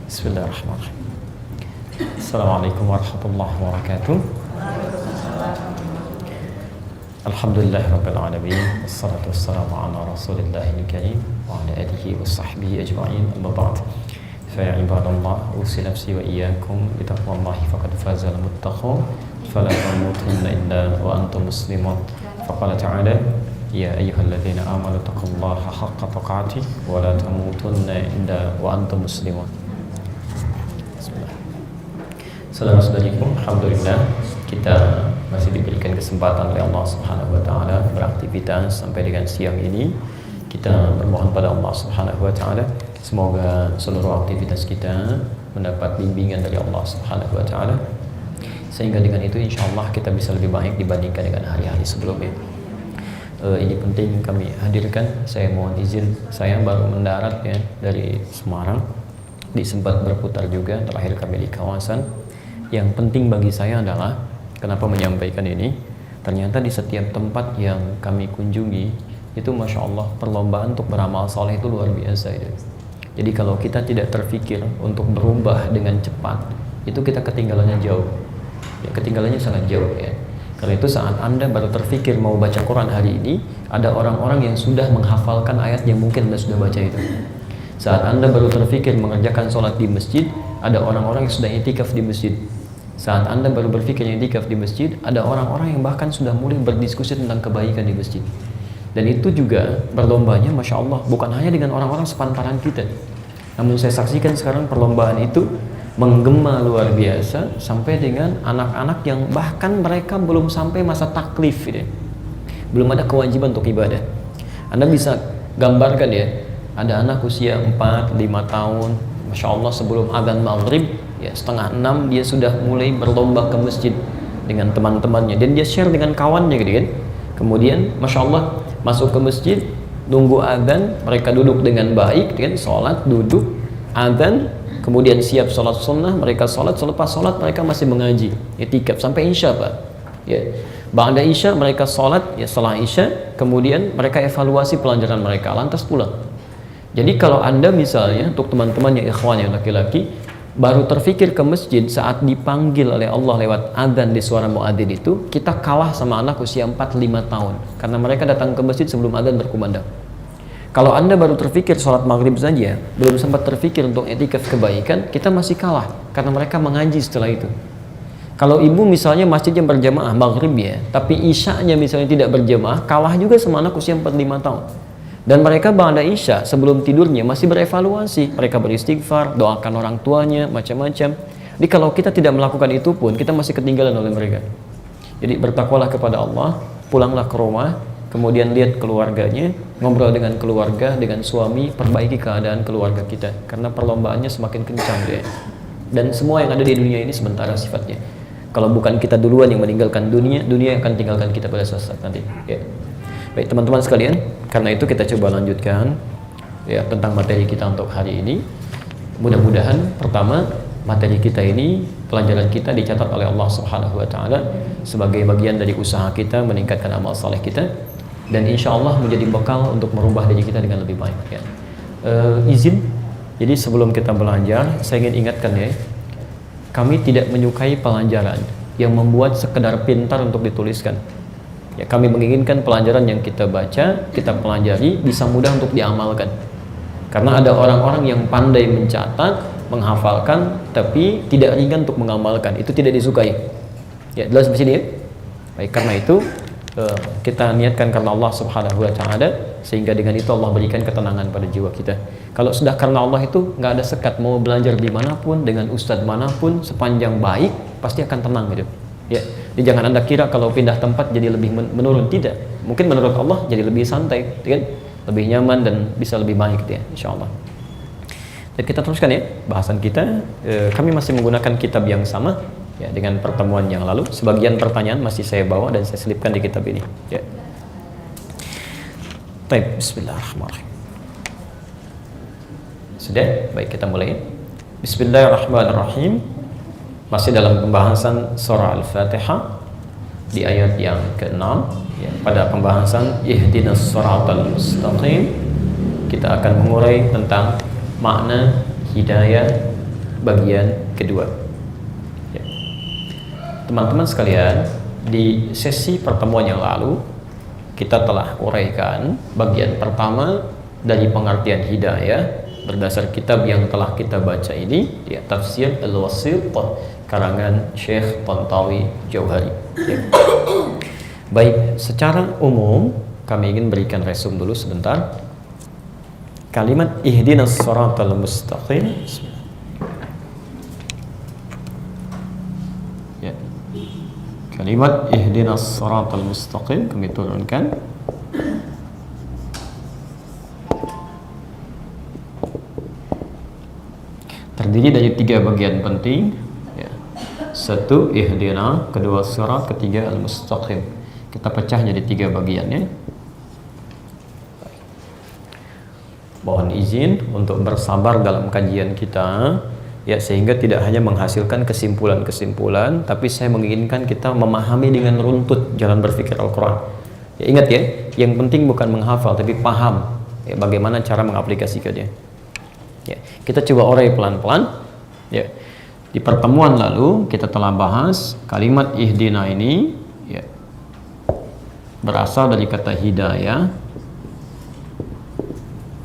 Bismillahirrahmanirrahim. Assalamualaikum warahmatullahi wabarakatuh. Alhamdulillahirabbil alamin. Wassalatu wassalamu ala Rasulillahil karim wa ala alihi wa sahbihi ajma'in. Amma ba'd. Fa ya ibadallah, usi nafsi wa iyyakum bi taqwallahi faqad fazal muttaqun. Fala tamutunna illa wa antum muslimun. Faqala ta'ala: Ya ayyuhalladzina amanu taqullaha haqqa tuqatih wa la tamutunna illa wa antum muslimun. Saudara-saudariku, alhamdulillah kita masih diberikan kesempatan oleh Allah Subhanahu wa taala beraktivitas sampai dengan siang ini. Kita bermohon pada Allah Subhanahu wa taala semoga seluruh aktivitas kita mendapat bimbingan dari Allah Subhanahu wa taala, sehingga dengan itu insyaallah kita bisa lebih baik dibandingkan dengan hari-hari sebelumnya. Ini penting kami hadirkan. Saya mohon izin, saya baru mendarat ya dari Semarang, sempat berputar juga, terakhir kami di kawasan. Yang penting bagi saya adalah kenapa menyampaikan ini, ternyata di setiap tempat yang kami kunjungi itu Masya Allah perlombaan untuk beramal soleh itu luar biasa itu. Jadi kalau kita tidak terfikir untuk berubah dengan cepat, itu kita ketinggalannya jauh ya, ketinggalannya sangat jauh ya. Karena itu saat Anda baru terfikir mau baca Quran hari ini, ada orang-orang yang sudah menghafalkan ayat yang mungkin Anda sudah baca itu. Saat Anda baru terfikir mengerjakan sholat di masjid, ada orang-orang yang sudah itikaf di masjid. Saat Anda baru berpikir itikaf di masjid, ada orang-orang yang bahkan sudah mulai berdiskusi tentang kebaikan di masjid. Dan itu juga berlombanya Masya Allah bukan hanya dengan orang-orang sepantaran kita, namun saya saksikan sekarang perlombaan itu menggema luar biasa sampai dengan anak-anak yang bahkan mereka belum sampai masa taklif gitu. Belum ada kewajiban untuk ibadah. Anda bisa gambarkan ya, ada anak usia 4-5 tahun, Masya Allah sebelum azan maghrib ya 5:30 dia sudah mulai berlomba ke masjid dengan teman-temannya, dan dia share dengan kawannya gitu kan. Kemudian Masya Allah masuk ke masjid, nunggu azan, mereka duduk dengan baik kan, sholat, duduk, azan, kemudian siap sholat sunnah, mereka sholat, selepas sholat mereka masih mengaji itikaf sampai isya Pak ya. Ba'da isya mereka sholat ya, setelah isya kemudian mereka evaluasi pelajaran mereka lantas pulang. Jadi kalau Anda misalnya untuk teman-teman yang ikhwan yang laki-laki baru terfikir ke masjid saat dipanggil oleh Allah lewat adzan di suara muadzin itu, kita kalah sama anak usia 4-5 tahun karena mereka datang ke masjid sebelum adzan berkumandang. Kalau Anda baru terfikir sholat maghrib saja, belum sempat terfikir untuk etikaf kebaikan, kita masih kalah karena mereka mengaji setelah itu. Kalau ibu misalnya masjidnya berjamaah maghrib ya, tapi isya'nya misalnya tidak berjamaah, kalah juga sama anak usia 4-5 tahun. Dan mereka ba'da isya sebelum tidurnya masih berevaluasi, mereka beristighfar, doakan orang tuanya, macam-macam. Jadi kalau kita tidak melakukan itu pun kita masih ketinggalan oleh mereka. Jadi bertakwalah kepada Allah, pulanglah ke rumah, kemudian lihat keluarganya, ngobrol dengan keluarga, dengan suami, perbaiki keadaan keluarga kita, karena perlombaannya semakin kencang dia. Dan semua yang ada di dunia ini sementara sifatnya. Kalau bukan kita duluan yang meninggalkan dunia, dunia akan tinggalkan kita pada suatu saat nanti ya. Baik teman-teman sekalian, karena itu kita coba lanjutkan ya tentang materi kita untuk hari ini. Mudah-mudahan pertama materi kita ini, pelajaran kita dicatat oleh Allah Subhanahu wa taala sebagai bagian dari usaha kita meningkatkan amal saleh kita, dan insya Allah menjadi bekal untuk merubah diri kita dengan lebih baik ya. Izin, jadi sebelum kita belajar saya ingin ingatkan ya, kami tidak menyukai pelajaran yang membuat sekedar pintar untuk dituliskan. Ya, kami menginginkan pelajaran yang kita baca, kita pelajari bisa mudah untuk diamalkan. Karena ada orang-orang yang pandai mencatat, menghafalkan, tapi tidak ringan untuk mengamalkan. Itu tidak disukai. Ya, jelas di sini ya. Baik, karena itu kita niatkan karena Allah Subhanahu wa taala, sehingga dengan itu Allah berikan ketenangan pada jiwa kita. Kalau sudah karena Allah itu nggak ada sekat, mau belajar dimanapun, dengan ustadz manapun, sepanjang baik pasti akan tenang gitu. Ya, jadi jangan Anda kira kalau pindah tempat jadi lebih menurun, tidak. Mungkin menurut Allah jadi lebih santai, kan? Lebih nyaman dan bisa lebih baik gitu ya, insyaallah. Dan kita teruskan ya bahasan kita. Kami masih menggunakan kitab yang sama ya dengan pertemuan yang lalu. Sebagian pertanyaan masih saya bawa dan saya selipkan di kitab ini. Ya. Baik, bismillahirrahmanirrahim. Sudah, baik kita mulai. Bismillahirrahmanirrahim. Masih dalam pembahasan surah Al-Fatihah di ayat yang ke-6 ya, pada pembahasan ihdinas siratal mustaqim kita akan mengurai tentang makna hidayah bagian kedua. Ya. Teman-teman sekalian, di sesi pertemuan yang lalu kita telah uraikan bagian pertama dari pengertian hidayah berdasar kitab yang telah kita baca ini, ya, Tafsir Al-Wasit karangan Syekh Tantawi Jauhari. Ya. Baik, secara umum kami ingin berikan resum dulu sebentar. Kalimat ihdinas siratal mustaqim. Ya. Kalimat ihdinas siratal mustaqim kami turunkan. Terdiri dari 3 bagian penting, ya. 1 ihdina, kedua sirat, ketiga al-mustaqim. Kita pecah jadi 3 bagiannya. Mohon izin untuk bersabar dalam kajian kita, ya, sehingga tidak hanya menghasilkan kesimpulan-kesimpulan, tapi saya menginginkan kita memahami dengan runtut jalan berpikir Al-Quran. Ya, ingat ya, yang penting bukan menghafal tapi paham, ya, bagaimana cara mengaplikasikannya. Ya, kita coba urai pelan-pelan. Ya. Di pertemuan lalu kita telah bahas kalimat ihdina ini, ya, berasal dari kata hidayah,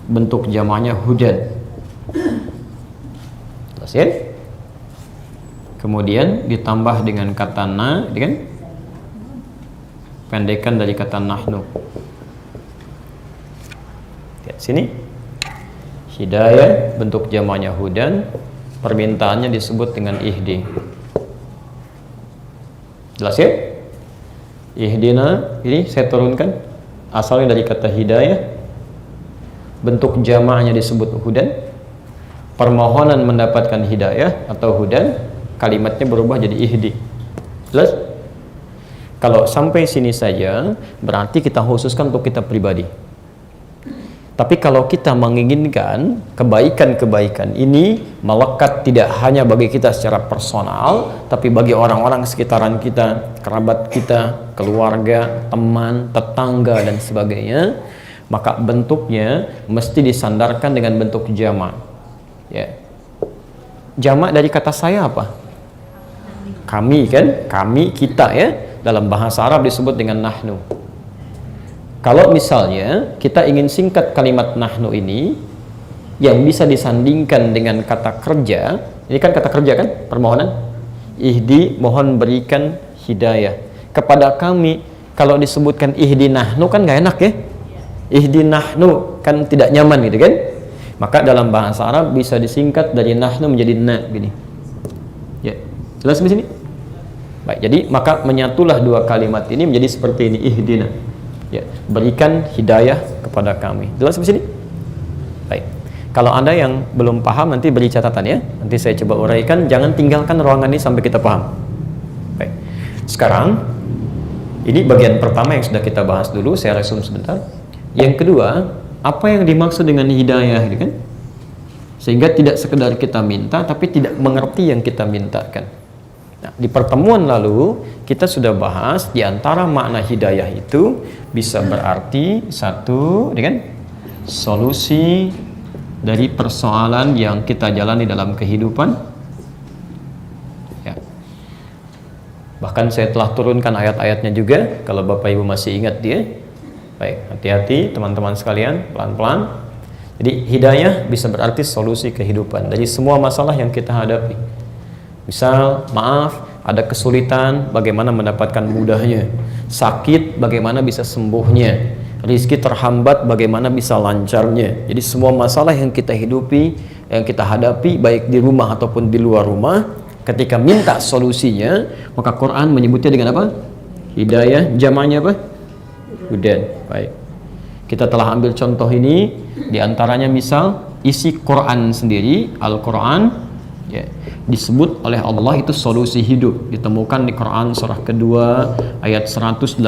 bentuk jamaknya hudan. Jelas ya? Kemudian ditambah dengan kata na, kan? Pendekan dari kata nahnu. Ya, sini. Hidayah bentuk jamaknya hudan, permintaannya disebut dengan ihdi. Jelas ya? Ihdina ini saya turunkan asalnya dari kata hidayah, bentuk jamaknya disebut hudan, permohonan mendapatkan hidayah atau hudan, kalimatnya berubah jadi ihdi. Jelas? Kalau sampai sini saja berarti kita khususkan untuk kita pribadi. Tapi kalau kita menginginkan kebaikan-kebaikan ini melekat tidak hanya bagi kita secara personal, tapi bagi orang-orang sekitaran kita, kerabat kita, keluarga, teman, tetangga, dan sebagainya, maka bentuknya mesti disandarkan dengan bentuk jamak. Ya. Jamak dari kata saya apa? Kami, kan? Kami, kita, ya. Dalam bahasa Arab disebut dengan nahnu. Kalau misalnya kita ingin singkat kalimat nahnu ini yang bisa disandingkan dengan kata kerja, ini kan kata kerja kan, permohonan. Ihdi, mohon berikan hidayah kepada kami. Kalau disebutkan ihdi nahnu kan gak enak ya. Ihdi nahnu kan tidak nyaman gitu kan. Maka dalam bahasa Arab bisa disingkat dari nahnu menjadi na gini. Ya, jelas di sini? Baik, jadi maka menyatulah 2 kalimat ini menjadi seperti ini, ihdina. Ya, berikan hidayah kepada kami. Jelas di sini? Baik. Kalau Anda yang belum paham nanti beri catatan ya. Nanti saya coba uraikan, jangan tinggalkan ruangan ini sampai kita paham. Baik. Sekarang ini bagian pertama yang sudah kita bahas dulu, saya resum sebentar. Yang kedua, apa yang dimaksud dengan hidayah gitu kan? Sehingga tidak sekedar kita minta tapi tidak mengerti yang kita mintakan. Nah, di pertemuan lalu kita sudah bahas di antara makna hidayah itu bisa berarti satu dengan solusi dari persoalan yang kita jalani dalam kehidupan. Ya. Bahkan saya telah turunkan ayat-ayatnya juga kalau Bapak Ibu masih ingat dia. Baik, hati-hati teman-teman sekalian, pelan-pelan. Jadi hidayah bisa berarti solusi kehidupan dari semua masalah yang kita hadapi. Misal, maaf, ada kesulitan, bagaimana mendapatkan mudahnya. Sakit, bagaimana bisa sembuhnya. Rizki terhambat, bagaimana bisa lancarnya. Jadi semua masalah yang kita hidupi, yang kita hadapi, baik di rumah ataupun di luar rumah, ketika minta solusinya, maka Quran menyebutnya dengan apa? Hidayah, jamaknya apa? Hudan. Baik. Kita telah ambil contoh ini, diantaranya misal, isi Quran sendiri, Al-Quran, ya, disebut oleh Allah itu solusi hidup, ditemukan di Quran surah kedua ayat 185,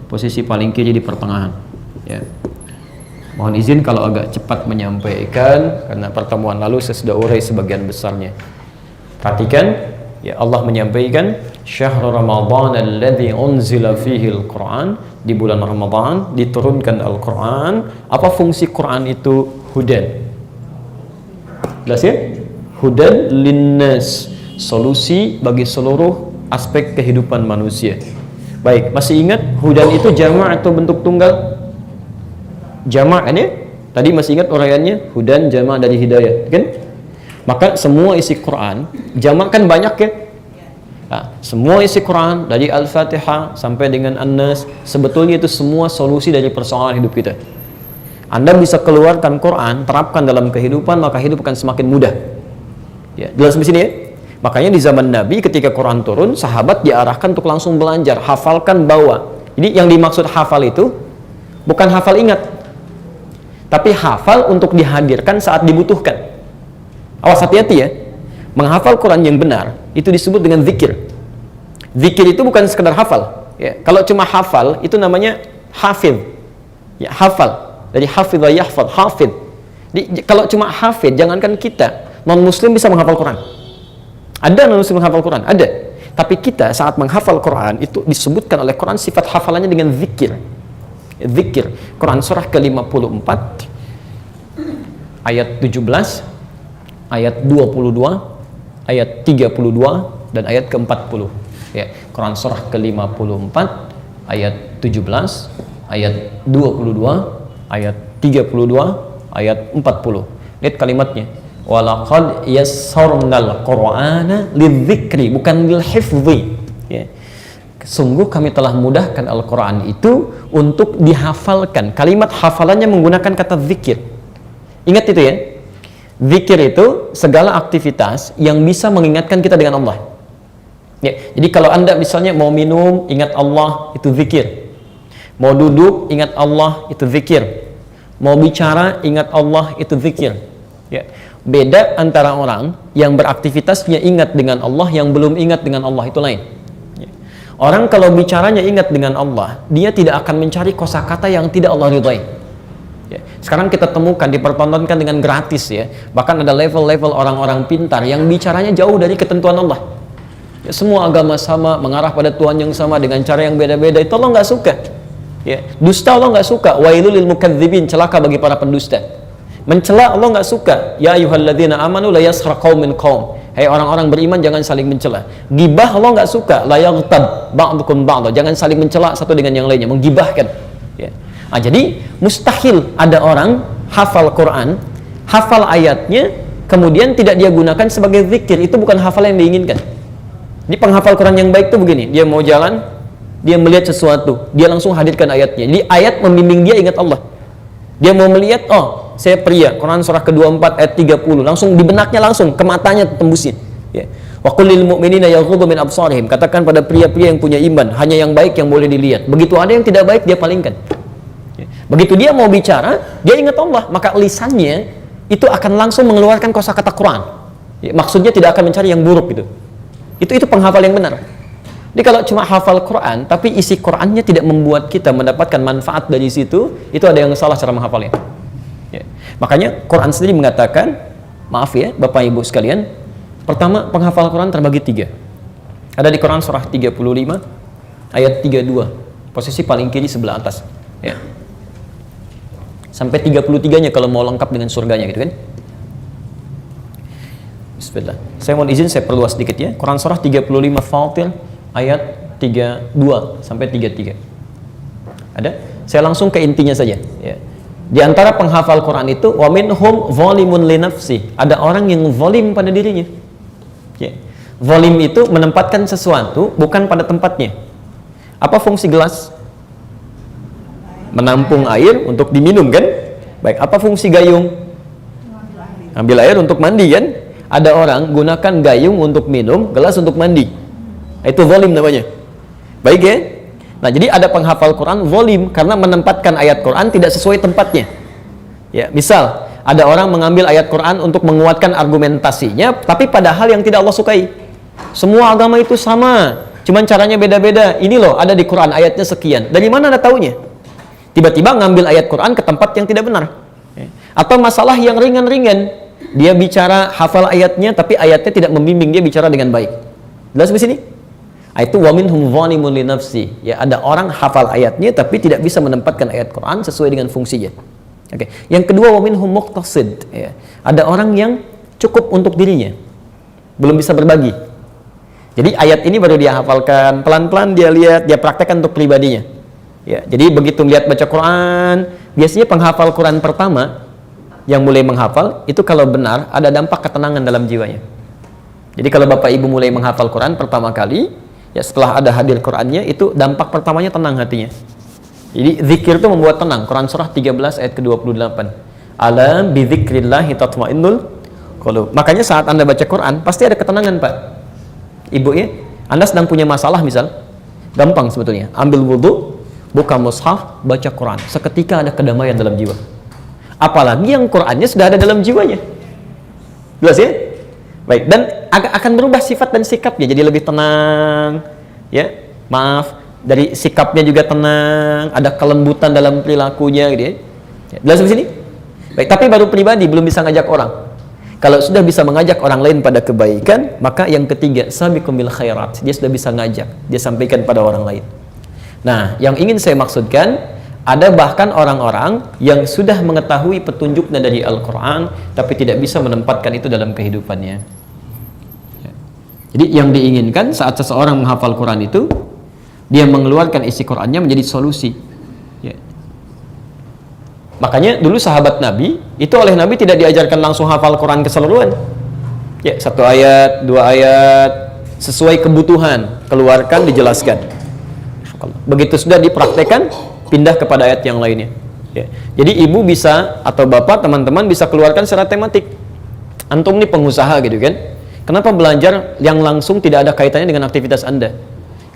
posisi paling kiri di pertengahan ya. Mohon izin kalau agak cepat menyampaikan karena pertemuan lalu saya sudah urai sebagian besarnya. Perhatikan ya, Allah menyampaikan syahrul ramadhan alladzi unzila fihi al-Quran, di bulan Ramadan diturunkan Al-Quran. Apa fungsi Quran itu? Hudan. Jelas ya? Hudan linnas, solusi bagi seluruh aspek kehidupan manusia. Baik, masih ingat hudan itu jamak atau bentuk tunggal? Jamak kan ya? Tadi masih ingat uraiannya? Hudan jamak dari hidayah, kan? Maka semua isi Quran, jamak kan banyak ya? Nah, semua isi Quran dari Al-Fatihah sampai dengan An-Nas, sebetulnya itu semua solusi dari persoalan hidup kita. Anda bisa keluarkan Quran, terapkan dalam kehidupan, maka hidup akan semakin mudah. Ya, jelas di sini ya. Makanya di zaman Nabi ketika Quran turun, sahabat diarahkan untuk langsung belajar, hafalkan, bawa. Jadi yang dimaksud hafal itu bukan hafal ingat, tapi hafal untuk dihadirkan saat dibutuhkan. Awas, hati-hati ya. Menghafal Quran yang benar itu disebut dengan zikir. Zikir itu bukan sekedar hafal. Ya, kalau cuma hafal itu namanya hafidh. Ya, hafal. Dari hafidh yahfadh, hafidh. Kalau cuma hafidh, jangankan kita, non-muslim bisa menghafal Quran. Ada non-muslim menghafal Quran? Ada. Tapi kita saat menghafal Quran, itu disebutkan oleh Quran sifat hafalannya dengan zikir. Zikir. Quran surah ke-54, ayat 17, ayat 22, ayat 32, dan ayat ke-40. Ya, Quran surah ke-54, ayat 17, ayat 22, ayat 32, ayat 40. Lihat kalimatnya. Walaqad yassarnal Qur'ana lidzikri, bukan lilhifzi. Ya. Sungguh kami telah mudahkan Al-Quran itu untuk dihafalkan. Kalimat hafalannya menggunakan kata zikir. Ingat itu ya. Zikir itu segala aktivitas yang bisa mengingatkan kita dengan Allah. Ya. Jadi kalau Anda misalnya mau minum, ingat Allah, itu zikir. Mau duduk, ingat Allah, itu zikir. Mau bicara, ingat Allah, itu zikir. Ya. Beda antara orang yang beraktivitasnya ingat dengan Allah, yang belum ingat dengan Allah, itu lain. Ya. Orang kalau bicaranya ingat dengan Allah, dia tidak akan mencari kosakata yang tidak Allah ridhai. Ya. Sekarang kita temukan, dipertontonkan dengan gratis ya. Bahkan ada level-level orang-orang pintar yang bicaranya jauh dari ketentuan Allah. Ya, semua agama sama, mengarah pada Tuhan yang sama dengan cara yang beda-beda. Itu Allah nggak suka. Ya. Dusta Allah nggak suka. Wailul lil mukadzibin, celaka bagi para pendusta. Mencela Allah nggak suka. Ya ayyuhalladzina amanu la yaskhar qaumin qaum. Hai orang-orang beriman, jangan saling mencela. Gibah Allah nggak suka. La yaghtab ba'dukum ba'dha. Jangan saling mencela satu dengan yang lainnya, menggibahkan. Ya. Nah, jadi mustahil ada orang hafal Quran, hafal ayatnya, kemudian tidak dia gunakan sebagai zikir. Itu bukan hafal yang diinginkan. Jadi penghafal Quran yang baik itu begini, dia mau jalan, dia melihat sesuatu, dia langsung hadirkan ayatnya. Jadi ayat membimbing dia ingat Allah. Dia mau melihat, oh saya pria, Quran surah ke-24 ayat 30, langsung di benaknya, langsung ke matanya tembusin. Ya. Wa qul lil mu'minina yaghuddu min absarihim, katakan pada pria-pria yang punya iman, hanya yang baik yang boleh dilihat. Begitu ada yang tidak baik, dia palingkan. Ya. Begitu dia mau bicara, dia ingat Allah, maka lisannya itu akan langsung mengeluarkan kosakata Quran. Ya, maksudnya tidak akan mencari yang buruk gitu. Itu penghafal yang benar. Jadi kalau cuma hafal Quran, tapi isi Qurannya tidak membuat kita mendapatkan manfaat dari situ, itu ada yang salah cara menghafalnya. Ya. Makanya Quran sendiri mengatakan, maaf ya Bapak Ibu sekalian, pertama penghafal Quran terbagi 3. Ada di Quran surah 35 ayat 32, posisi paling kiri sebelah atas. Ya. Sampai 33-nya kalau mau lengkap dengan surganya gitu kan. Bismillah. Saya mohon izin saya perluas sedikit ya. Quran surah 35 Fatir ayat 32 sampai 33. Ada? Saya langsung ke intinya saja. Ya. Di antara penghafal Quran itu, wa minhum zalimun li nafsi. Ada orang yang zalim pada dirinya. Ya. Zalim itu menempatkan sesuatu bukan pada tempatnya. Apa fungsi gelas? Menampung air untuk diminum kan? Baik, apa fungsi gayung? Ambil air untuk mandi kan? Ada orang gunakan gayung untuk minum, gelas untuk mandi. Itu zalim namanya. Baik ya? Nah, jadi ada penghafal Quran zalim karena menempatkan ayat Quran tidak sesuai tempatnya. Ya, misal ada orang mengambil ayat Quran untuk menguatkan argumentasinya, tapi padahal yang tidak Allah sukai. Semua agama itu sama, cuman caranya beda-beda. Ini loh ada di Quran ayatnya sekian. Dari mana Anda taunya? Tiba-tiba ngambil ayat Quran ke tempat yang tidak benar. Atau masalah yang ringan-ringan, dia bicara hafal ayatnya tapi ayatnya tidak membimbing dia bicara dengan baik. Jelas di sini? Itu wa minhum zalimun li nafsi. Ya, ada orang hafal ayatnya tapi tidak bisa menempatkan ayat Quran sesuai dengan fungsinya. Oke. Yang kedua wa minhum muqtasid. Ya. Ada orang yang cukup untuk dirinya, belum bisa berbagi. Jadi ayat ini baru dia hafalkan, pelan-pelan dia lihat, dia praktekkan untuk pribadinya. Ya, jadi begitu lihat baca Quran, biasanya penghafal Quran pertama yang mulai menghafal itu kalau benar ada dampak ketenangan dalam jiwanya. Jadi kalau Bapak Ibu mulai menghafal Quran pertama kali, ya setelah ada hadir Qurannya, itu dampak pertamanya tenang hatinya. Jadi zikir itu membuat tenang. Quran surah 13 ayat ke-28. Alam bi dzikrillahi tatmainnul qulub. Makanya saat Anda baca Quran pasti ada ketenangan, Pak. Ibu ya, Anda sedang punya masalah misal, gampang sebetulnya. Ambil wudu, buka mushaf, baca Quran. Seketika ada kedamaian dalam jiwa. Apalagi yang Qurannya sudah ada dalam jiwanya. Jelas ya? Baik, dan akan berubah sifat dan sikapnya jadi lebih tenang. Ya, maaf, dari sikapnya juga tenang, ada kelembutan dalam perilakunya gitu ya. Jelas di sini? Baik, tapi baru pribadi belum bisa ngajak orang. Kalau sudah bisa mengajak orang lain pada kebaikan, maka yang ketiga, sabiqum bil khairat. Dia sudah bisa ngajak, dia sampaikan pada orang lain. Nah, yang ingin saya maksudkan, ada bahkan orang-orang yang sudah mengetahui petunjuknya dari Al-Quran, tapi tidak bisa menempatkan itu dalam kehidupannya. Jadi yang diinginkan saat seseorang menghafal Quran itu, dia mengeluarkan isi Qurannya menjadi solusi. Ya. Makanya dulu sahabat Nabi, itu oleh Nabi tidak diajarkan langsung hafal Quran keseluruhan. Ya, 1 ayat, 2 ayat, sesuai kebutuhan, keluarkan, dijelaskan. Begitu sudah dipraktekkan, pindah kepada ayat yang lainnya. Ya. Jadi ibu bisa, atau bapak, teman-teman bisa keluarkan secara tematik. Antum nih pengusaha gitu kan, kenapa belajar yang langsung tidak ada kaitannya dengan aktivitas Anda?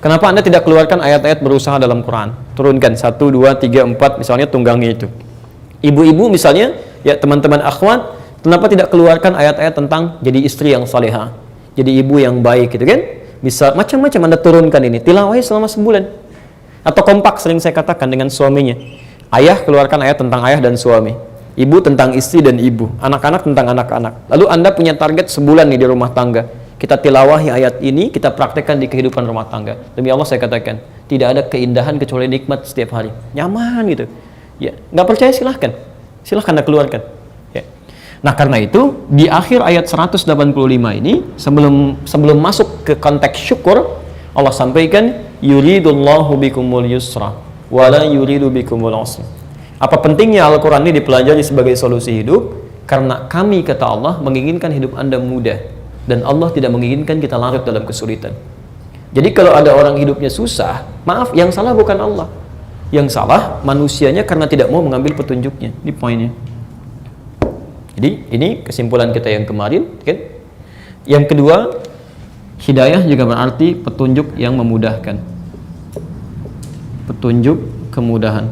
Kenapa Anda tidak keluarkan ayat-ayat berusaha dalam Quran? Turunkan 1, 2, 3, 4 misalnya tunggangnya itu. Ibu-ibu misalnya, ya teman-teman akhwat, kenapa tidak keluarkan ayat-ayat tentang jadi istri yang salehah, jadi ibu yang baik gitu kan? Bisa macam-macam Anda turunkan ini, tilawah selama sebulan. Atau kompak sering saya katakan dengan suaminya. Ayah keluarkan ayat tentang ayah dan suami, ibu tentang istri dan ibu, anak-anak tentang anak-anak. Lalu Anda punya target sebulan nih di rumah tangga. Kita tilawahi ayat ini, kita praktekkan di kehidupan rumah tangga. Demi Allah saya katakan, tidak ada keindahan kecuali nikmat setiap hari. Nyaman gitu. Ya, nggak percaya silahkan Anda keluarkan. Ya. Nah karena itu di akhir ayat 185 ini sebelum masuk ke konteks syukur, Allah sampaikan yuridullahu bikumul yusra wala yuridu bikumul usra. Apa pentingnya Al-Quran ini dipelajari sebagai solusi hidup? Karena kami, kata Allah, menginginkan hidup Anda mudah, dan Allah tidak menginginkan kita larut dalam kesulitan. Jadi kalau ada orang hidupnya susah, maaf, yang salah bukan Allah, yang salah manusianya karena tidak mau mengambil petunjuknya. Ini poinnya. Jadi ini kesimpulan kita yang kemarin kan? Yang kedua, hidayah juga berarti petunjuk yang memudahkan, petunjuk kemudahan.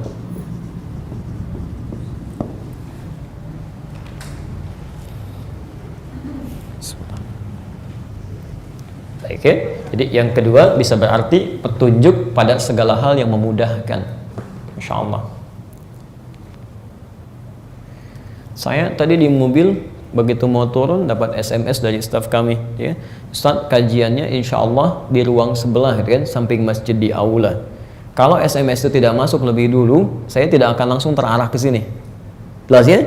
Baik ya? Jadi yang kedua bisa berarti petunjuk pada segala hal yang memudahkan. Masya Allah. Saya tadi di mobil begitu mau turun dapat SMS dari staf kami, ya, Ustaz, kajiannya insya Allah di ruang sebelah, kan, samping masjid di aula. Kalau SMS itu tidak masuk lebih dulu, saya tidak akan langsung terarah ke sini. Jelas ya?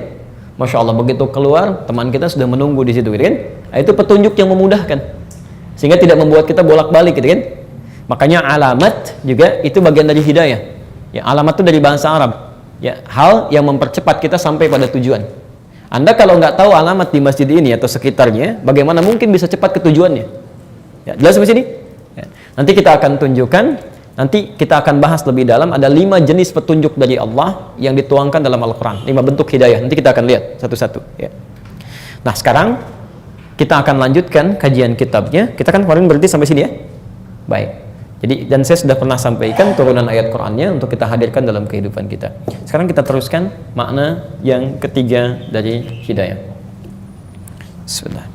Masya Allah, begitu keluar teman kita sudah menunggu di situ, kan? Itu petunjuk yang memudahkan, sehingga tidak membuat kita bolak-balik, gitu kan? Makanya alamat juga itu bagian dari hidayah. Ya, alamat itu dari bahasa Arab. Ya, hal yang mempercepat kita sampai pada tujuan. Anda kalau nggak tahu alamat di masjid ini atau sekitarnya, bagaimana mungkin bisa cepat ke tujuannya? Ya, jelas sampai sini? Ya. Nanti kita akan tunjukkan, nanti kita akan bahas lebih dalam, ada 5 jenis petunjuk dari Allah yang dituangkan dalam Al-Quran, 5 bentuk hidayah. Nanti kita akan lihat satu-satu. Ya. Nah sekarang kita akan lanjutkan kajian kitabnya. Kita kan kemarin berhenti sampai sini ya? Baik. Jadi, dan saya sudah pernah sampaikan turunan ayat Qur'annya untuk kita hadirkan dalam kehidupan kita. Sekarang kita teruskan makna yang ketiga dari hidayah. Bismillah.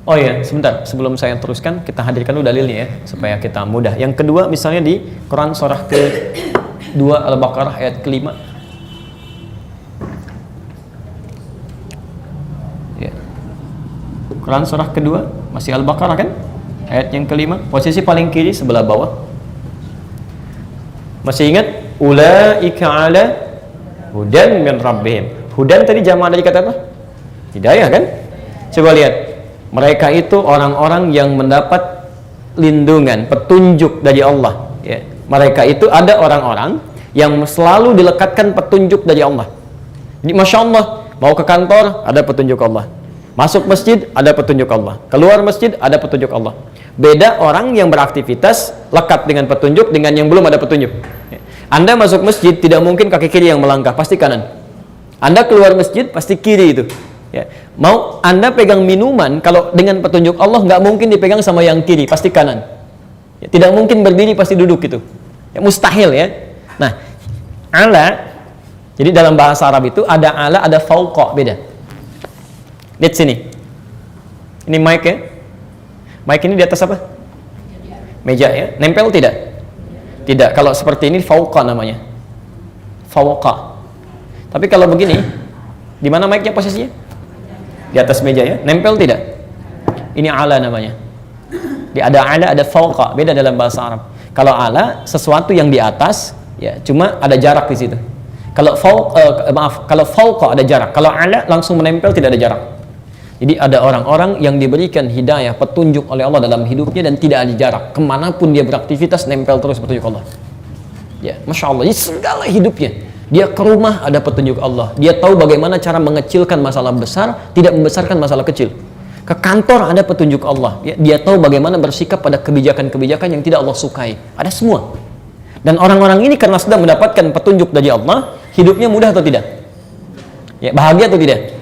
Oh ya, sebentar. Sebelum saya teruskan, kita hadirkan dulu dalilnya ya, supaya kita mudah. Yang kedua, misalnya di Quran surah ke-2 Al-Baqarah ayat ke-5. Ya. Quran surah kedua, masih Al-Baqarah kan? Ayat yang ke-5, posisi paling kiri sebelah bawah. Masih ingat? Ulaika ala hudan min rabbihim. Hudan tadi jamaah dari kata apa? Hidayah kan? Coba lihat, mereka itu orang-orang yang mendapat lindungan, petunjuk dari Allah. Ya. Mereka itu ada orang-orang yang selalu dilekatkan petunjuk dari Allah. Jadi Masya Allah, mau ke kantor ada petunjuk Allah, masuk masjid ada petunjuk Allah, keluar masjid ada petunjuk Allah. Beda orang yang beraktivitas lekat dengan petunjuk dengan yang belum ada petunjuk. Ya. Anda masuk masjid tidak mungkin kaki kiri yang melangkah, pasti kanan. Anda keluar masjid pasti kiri itu. Ya. Mau Anda pegang minuman, kalau dengan petunjuk Allah nggak mungkin dipegang sama yang kiri, pasti kanan. Ya, tidak mungkin berdiri, pasti duduk itu. Ya, mustahil ya. Nah, ala, jadi dalam bahasa Arab itu ada ala, ada fauqa, beda. Lihat sini. Ini mic ya. Mic ini di atas apa? Meja ya. Nempel tidak? Tidak. Kalau seperti ini fauqa namanya. Fauqa. Tapi kalau begini, di mana mic-nya posisinya? Di atas meja ya. Nempel tidak? Ini ala namanya. Ada ala, ada fauqa, beda dalam bahasa Arab. Kalau ala sesuatu yang di atas, ya cuma ada jarak di situ. Kalau kalau fauqa ada jarak. Kalau ala langsung menempel, tidak ada jarak. Jadi ada orang-orang yang diberikan hidayah, petunjuk oleh Allah dalam hidupnya dan tidak ada jarak. Kemanapun dia beraktivitas, nempel terus petunjuk Allah. Ya, Masya Allah. Jadi segala hidupnya, dia ke rumah ada petunjuk Allah. Dia tahu bagaimana cara mengecilkan masalah besar, tidak membesarkan masalah kecil. Ke kantor ada petunjuk Allah. Ya, dia tahu bagaimana bersikap pada kebijakan-kebijakan yang tidak Allah sukai. Ada semua. Dan orang-orang ini karena sudah mendapatkan petunjuk dari Allah, hidupnya mudah atau tidak? Ya, bahagia atau tidak?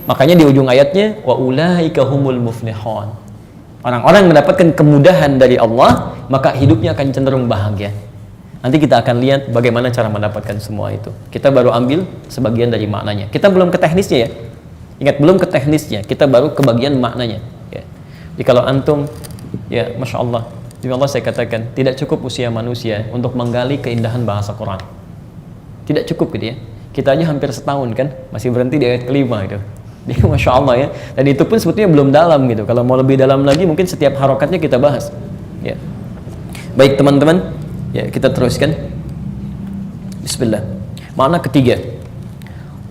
Makanya di ujung ayatnya, wa ulaika humul muflihun. Orang-orang yang mendapatkan kemudahan dari Allah, maka hidupnya akan cenderung bahagia. Nanti kita akan lihat bagaimana cara mendapatkan semua itu. Kita baru ambil sebagian dari maknanya. Kita belum ke teknisnya ya. Ingat, belum ke teknisnya. Kita baru ke bagian maknanya. Ya. Jadi kalau antum, ya Masya Allah, demi Allah saya katakan, tidak cukup usia manusia untuk menggali keindahan bahasa Quran. Tidak cukup gitu ya. Kita aja hampir setahun kan, masih berhenti di ayat kelima itu. Jadi Masya Allah ya. Dan itu pun sebetulnya belum dalam gitu. Kalau mau lebih dalam lagi, mungkin setiap harokatnya kita bahas. Ya. Baik teman-teman, ya kita teruskan. Bismillah. Makna ketiga.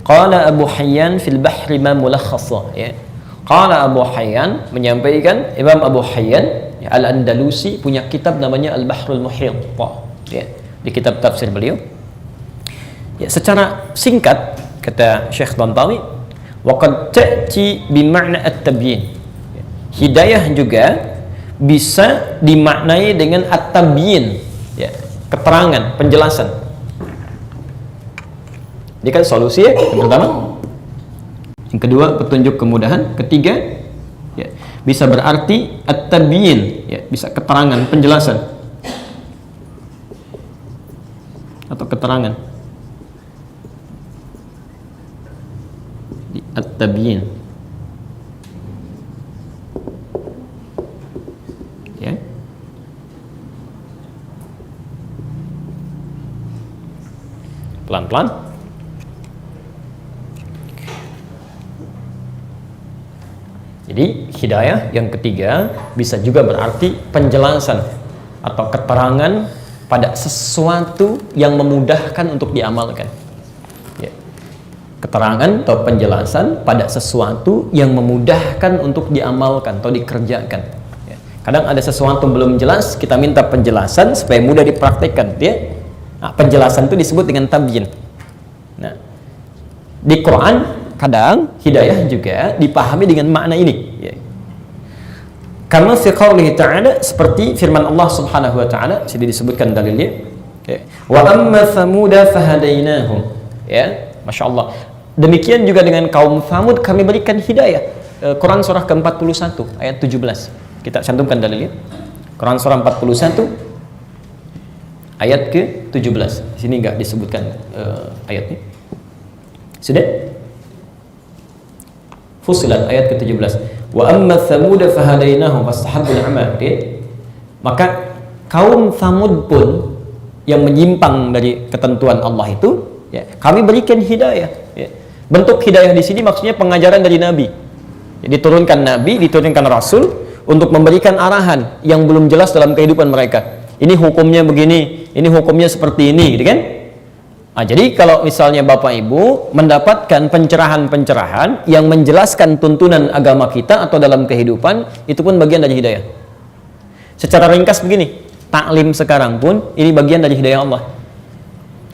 Qala Abu Hayyan fil bahri ma mulakhasa. Ya. Qala Abu Hayyan menyampaikan, Imam Abu Hayyan ya, Al-Andalusi punya kitab namanya Al-Bahrul Muhit. Ya. Di kitab tafsir beliau. Ya, secara singkat kata Syekh Tantawi, waqad ta'ti bi ma'na at-tabyin. Hidayah juga bisa dimaknai dengan at-tabyin, ya, keterangan, penjelasan. Ini kan solusi ya, yang pertama. Yang kedua, petunjuk kemudahan. Ketiga, ya, bisa berarti at-tabyin, ya, bisa keterangan, penjelasan atau keterangan. At-tabyin, ya. Pelan-pelan. Jadi hidayah yang ketiga bisa juga berarti penjelasan atau keterangan pada sesuatu yang memudahkan untuk diamalkan. Keterangan atau penjelasan pada sesuatu yang memudahkan untuk diamalkan atau dikerjakan. Ya. Kadang ada sesuatu belum jelas, kita minta penjelasan supaya mudah dipraktikkan. Ya. Nah, penjelasan itu disebut dengan tabyin. Nah, di Quran kadang hidayah juga dipahami dengan makna ini. Ya. Karena fi qoulihi ta'ala, seperti firman Allah Subhanahu wa taala, sini disebutkan dalilnya. Ya. Wa amma thamuda fahadainahum. Ya, Masya Allah. Demikian juga dengan kaum Thamud kami berikan hidayah. Quran surah ke-41 ayat 17. Kita cantumkan dalilnya. Quran surah 41 ayat ke-17. Di sini enggak disebutkan ayatnya. Sudah? Fussilat ayat ke-17. Wa amma Thamud fahadainahum fastahabbul 'ama. Maka kaum Thamud pun yang menyimpang dari ketentuan Allah itu, ya, kami berikan hidayah. Ya. Bentuk hidayah di sini maksudnya pengajaran dari Nabi. Diturunkan Nabi, diturunkan Rasul untuk memberikan arahan yang belum jelas dalam kehidupan mereka. Ini hukumnya begini, ini hukumnya seperti ini, gitu kan? Jadi kalau misalnya Bapak Ibu mendapatkan pencerahan-pencerahan yang menjelaskan tuntunan agama kita atau dalam kehidupan, itu pun bagian dari hidayah. Secara ringkas begini, taklim sekarang pun ini bagian dari hidayah Allah.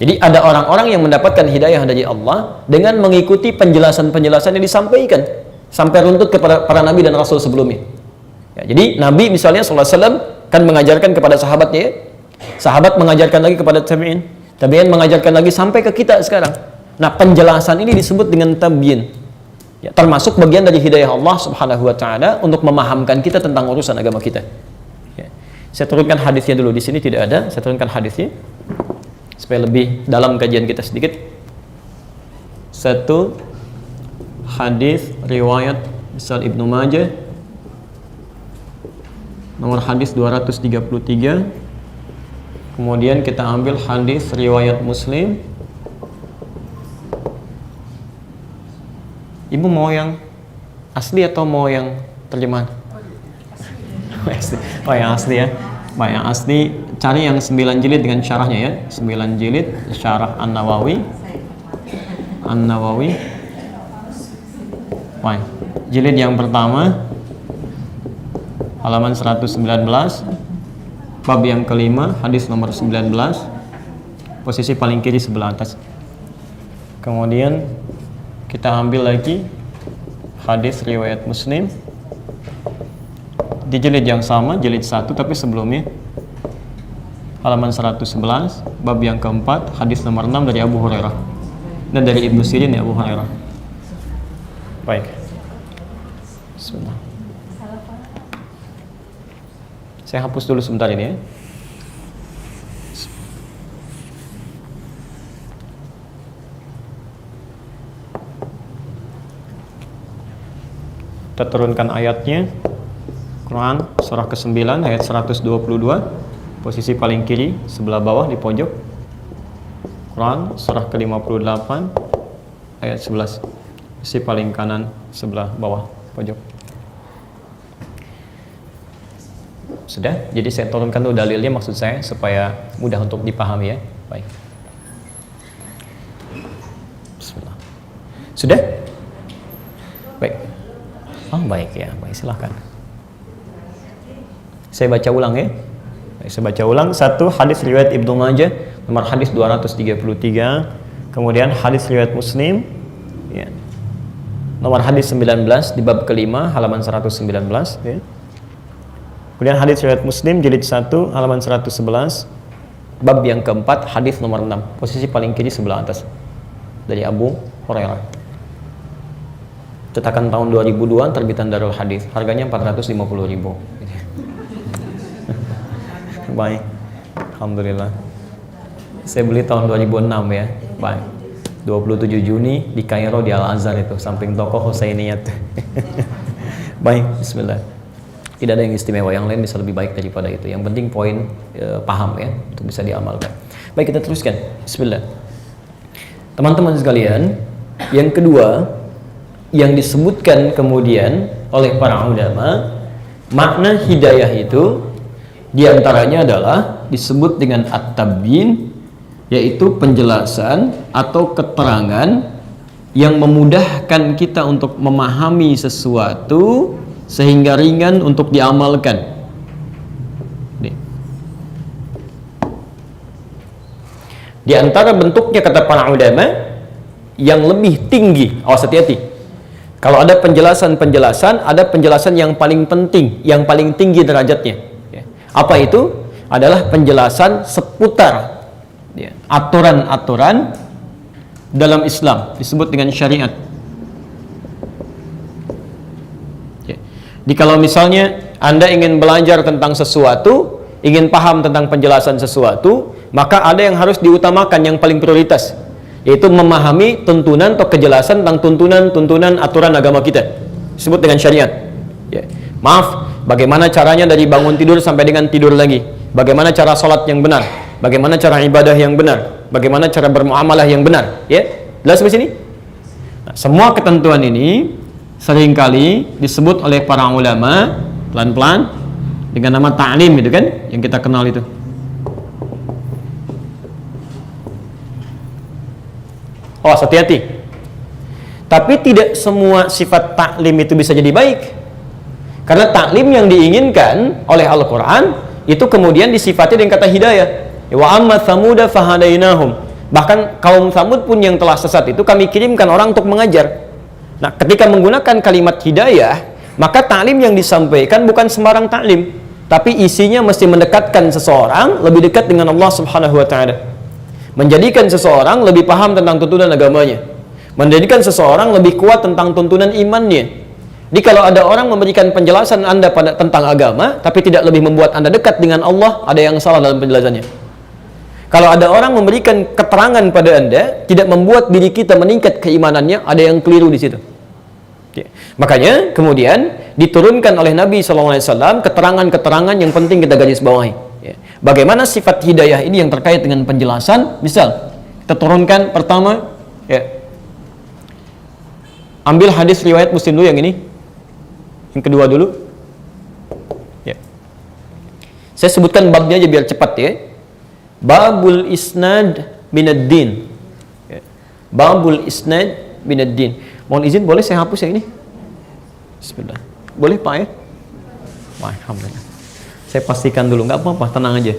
Jadi ada orang-orang yang mendapatkan hidayah dari Allah dengan mengikuti penjelasan-penjelasan yang disampaikan sampai runtut kepada para nabi dan rasul sebelumnya. Jadi Nabi misalnya SAW kan mengajarkan kepada sahabatnya, ya? Sahabat mengajarkan lagi kepada tabi'in, tabi'in mengajarkan lagi sampai ke kita sekarang. Nah, penjelasan ini disebut dengan tabi'in. Termasuk bagian dari hidayah Allah Subhanahu wa taala untuk memahamkan kita tentang urusan agama kita. Saya turunkan hadisnya dulu, di sini tidak ada, saya turunkan hadisnya supaya lebih dalam kajian kita sedikit. Satu hadis riwayat Misal Ibnu Majah nomor hadis 233. Kemudian kita ambil hadis riwayat Muslim. Ibu mau yang asli atau mau yang terjemahan? Oh, yang asli ya. Baik, yang asli cari yang 9 jilid dengan syarahnya ya. 9 jilid syarah An-Nawawi. An-Nawawi. Baik. Jilid yang pertama halaman 119, bab yang kelima, hadis nomor 19, posisi paling kiri sebelah atas. Kemudian kita ambil lagi hadis riwayat Muslim di jilid yang sama, jilid 1 tapi sebelumnya, halaman 111, bab yang keempat, hadis nomor 6 dari Abu Hurairah dan dari Ibnu Sirin ya Abu Hurairah. Baik. Bismillah. Saya hapus dulu sebentar ini ya. Kita turunkan ayatnya. Quran surah ke-9 ayat 122, posisi paling kiri sebelah bawah di pojok. Quran surah ke-58 ayat 11, posisi paling kanan sebelah bawah pojok. Sudah? Jadi saya turunkan dulu dalilnya, maksud saya supaya mudah untuk dipahami ya. Baik. Bismillah. Sudah? Baik. Oh, baik ya. Baik, silahkan. Saya baca ulang ya. Baik, saya baca ulang. Satu, hadis riwayat Ibnu Majah nomor hadis 233. Kemudian hadis riwayat Muslim ya, nomor hadis 19 di bab kelima halaman 119 ya. Kemudian hadis riwayat Muslim jilid 1 halaman 111, bab yang keempat, hadis nomor 6, posisi paling kiri sebelah atas, dari Abu Hurairah. Cetakan tahun 2002, terbitan Darul Hadis, harganya 450.000. Baik, alhamdulillah. Saya beli tahun 2006 ya. Baik. 27 Juni di Kairo di Al-Azhar itu, samping toko Husainiyat. Baik, bismillah. Tidak ada yang istimewa, yang lain bisa lebih baik daripada itu. Yang penting poin paham ya, untuk bisa diamalkan. Baik, kita teruskan. Bismillah. Teman-teman sekalian, yang kedua yang disebutkan kemudian oleh para ulama, makna hidayah itu diantaranya adalah disebut dengan at-tabyin, yaitu penjelasan atau keterangan yang memudahkan kita untuk memahami sesuatu sehingga ringan untuk diamalkan. Di antara bentuknya, kata para ulama, yang lebih tinggi, awas hati-hati. Kalau ada penjelasan-penjelasan, ada penjelasan yang paling penting, yang paling tinggi derajatnya. Apa itu? Adalah penjelasan seputar aturan-aturan dalam Islam, disebut dengan syariat. Jadi kalau misalnya Anda ingin belajar tentang sesuatu, ingin paham tentang penjelasan sesuatu, maka ada yang harus diutamakan, yang paling prioritas, yaitu memahami tuntunan atau kejelasan tentang tuntunan aturan agama kita, disebut dengan syariat. Maaf, bagaimana caranya dari bangun tidur sampai dengan tidur lagi, bagaimana cara sholat yang benar, bagaimana cara ibadah yang benar, bagaimana cara bermuamalah yang benar, ya, jelas di sini. Nah, semua ketentuan ini seringkali disebut oleh para ulama pelan-pelan dengan nama ta'lim, itu kan yang kita kenal itu. Oh, hati-hati. Tapi tidak semua sifat taklim itu bisa jadi baik. Karena taklim yang diinginkan oleh Al-Quran itu kemudian disifati dengan kata hidayah. Wa amma thamuda fahadainahum. Bahkan kaum Tsamud pun yang telah sesat itu kami kirimkan orang untuk mengajar. Nah, ketika menggunakan kalimat hidayah, maka taklim yang disampaikan bukan sembarang taklim, tapi isinya mesti mendekatkan seseorang lebih dekat dengan Allah Subhanahu wa taala. Menjadikan seseorang lebih paham tentang tuntunan agamanya. Menjadikan seseorang lebih kuat tentang tuntunan imannya. Jadi kalau ada orang memberikan penjelasan Anda tentang agama, tapi tidak lebih membuat Anda dekat dengan Allah, ada yang salah dalam penjelasannya. Kalau ada orang memberikan keterangan pada Anda, tidak membuat diri kita meningkat keimanannya, ada yang keliru di situ. Ya. Makanya kemudian diturunkan oleh Nabi SAW keterangan-keterangan yang penting kita garis bawahi. Ya. Bagaimana sifat hidayah ini yang terkait dengan penjelasan? Misal, kita turunkan pertama, ya, ambil hadis riwayat Muslim dulu yang ini, yang kedua dulu. Ya. Saya sebutkan babnya aja biar cepat ya. Babul isnad minad din. Ya. Babul isnad minad din. Mohon izin, boleh saya hapus yang ini? Bismillah. Boleh Pak ya? Wah, alhamdulillah. Saya pastikan dulu, nggak apa-apa, tenang aja.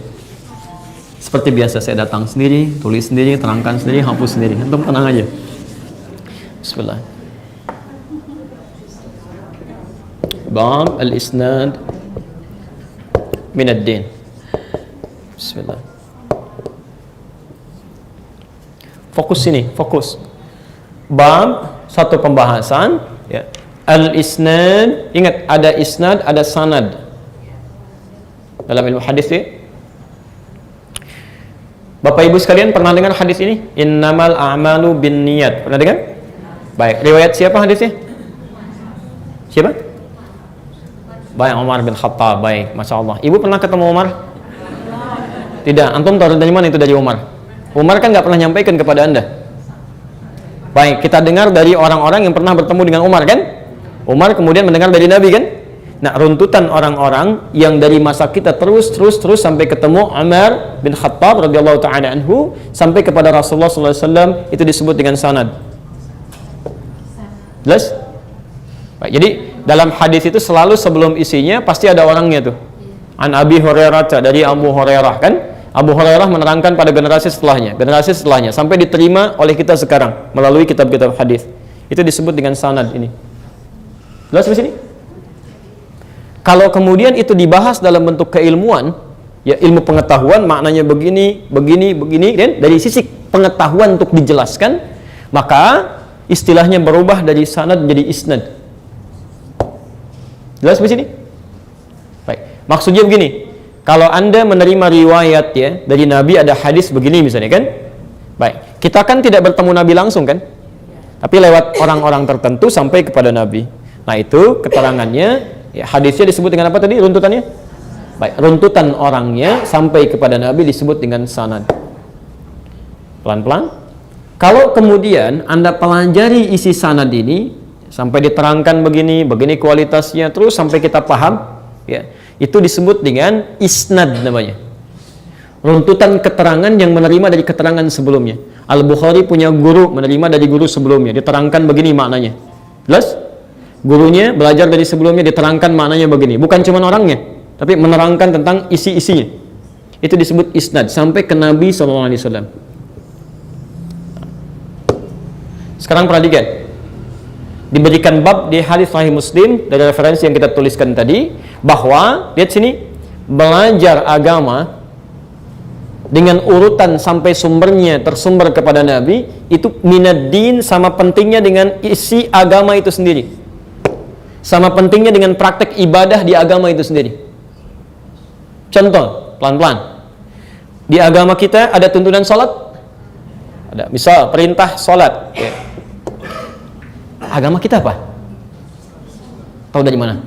Seperti biasa, saya datang sendiri, tulis sendiri, terangkan sendiri, hapus sendiri. Antum tenang aja. Bismillah. Bab al-isnad minad din. Bismillah. Fokus sini, fokus. Bab satu pembahasan, ya. Al-isnad, ingat ada isnad, ada sanad. Dalam ilmu hadis ya. Bapak Ibu sekalian pernah dengar hadis ini? Innamal a'malu binniyat. Pernah dengar? Baik, riwayat siapa hadisnya? Siapa? Baik, Umar bin Khattab. Baik, Masya Allah. Ibu pernah ketemu Umar? Tidak, antum tahu dari mana itu dari Umar? Umar kan nggak pernah nyampaikan kepada Anda. Baik, kita dengar dari orang-orang yang pernah bertemu dengan Umar kan? Umar kemudian mendengar dari Nabi kan? Nah, runtutan orang-orang yang dari masa kita terus sampai ketemu Umar bin Khattab radhiyallahu taala anhu sampai kepada Rasulullah sallallahu alaihi wasallam itu disebut dengan sanad. Jelas? Baik, jadi dalam hadis itu selalu sebelum isinya pasti ada orangnya tuh. An Abi Hurairah, dari Abu Hurairah kan? Abu Hurairah menerangkan pada generasi setelahnya sampai diterima oleh kita sekarang melalui kitab-kitab hadis. Itu disebut dengan sanad ini. Jelas di sini? Kalau kemudian itu dibahas dalam bentuk keilmuan, ya ilmu pengetahuan maknanya begini, dan dari sisi pengetahuan untuk dijelaskan, maka istilahnya berubah dari sanad menjadi isnad. Jelas di sini? Baik. Maksudnya begini, kalau Anda menerima riwayat ya dari Nabi ada hadis begini misalnya kan? Baik. Kita kan tidak bertemu Nabi langsung kan? Tapi lewat orang-orang tertentu sampai kepada Nabi. Nah, itu keterangannya. Ya, hadisnya disebut dengan apa tadi runtutannya? Baik, runtutan orangnya sampai kepada Nabi disebut dengan sanad. Pelan-pelan. Kalau kemudian Anda pelajari isi sanad ini sampai diterangkan begini kualitasnya terus sampai kita paham, ya, itu disebut dengan isnad namanya. Runtutan keterangan yang menerima dari keterangan sebelumnya. Al-Bukhari punya guru menerima dari guru sebelumnya, diterangkan begini maknanya. Jelas? Gurunya belajar dari sebelumnya diterangkan maknanya begini, bukan cuma orangnya tapi menerangkan tentang isi-isinya. Itu disebut isnad sampai ke Nabi SAW. Sekarang perhatikan, diberikan bab di hadis Sahih Muslim dari referensi yang kita tuliskan tadi, bahwa lihat sini, belajar agama dengan urutan sampai sumbernya tersumber kepada Nabi itu minad din, sama pentingnya dengan isi agama itu sendiri. Sama pentingnya dengan praktek ibadah di agama itu sendiri. Contoh, pelan-pelan. Di agama kita ada tuntunan sholat? Ada. Misal, perintah sholat. Ya. Agama kita apa? Tahu dari mana?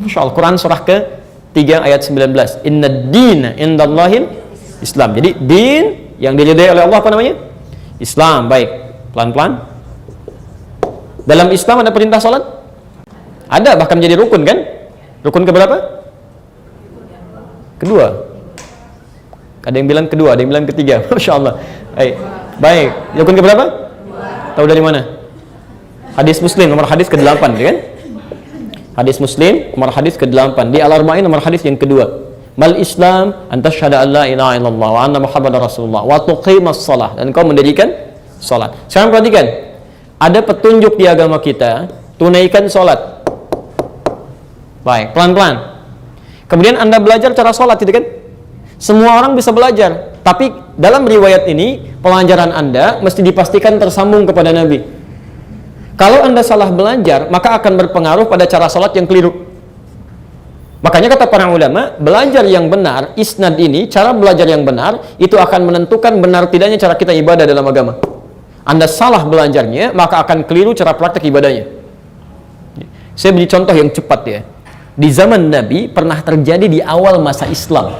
Masya Allah, Quran surah ke-3 ayat 19. Inna dina indallahil Islam. Jadi, din yang diridai oleh Allah apa namanya? Islam. Baik, pelan-pelan. Dalam Islam ada perintah sholat? Ada, bahkan menjadi rukun kan? Rukun keberapa? Kedua. Ada yang bilang kedua, ada yang bilang ketiga. Masya Allah. Baik, rukun keberapa? Tahu dari mana? Hadis Muslim nomor hadis ke-8, kan? Hadis Muslim nomor hadis ke-8. Di Al-Arba'in nomor hadis yang kedua. Mal Islam anta syahada an la ilaha illallah wa anna Muhammadar Rasulullah wa tuqimas shalah, dan kau mendirikan salat. Sekarang perhatikan. Ada petunjuk di agama kita, tunaikan salat. Baik, pelan-pelan. Kemudian Anda belajar cara salat, itu kan? Semua orang bisa belajar, tapi dalam riwayat ini pelajaran Anda mesti dipastikan tersambung kepada Nabi. Kalau Anda salah belajar, maka akan berpengaruh pada cara salat yang keliru. Makanya kata para ulama, belajar yang benar, isnad ini, cara belajar yang benar, itu akan menentukan benar tidaknya cara kita ibadah dalam agama. Anda salah belajarnya, maka akan keliru cara praktek ibadahnya. Saya beri contoh yang cepat ya. Di zaman Nabi, pernah terjadi di awal masa Islam.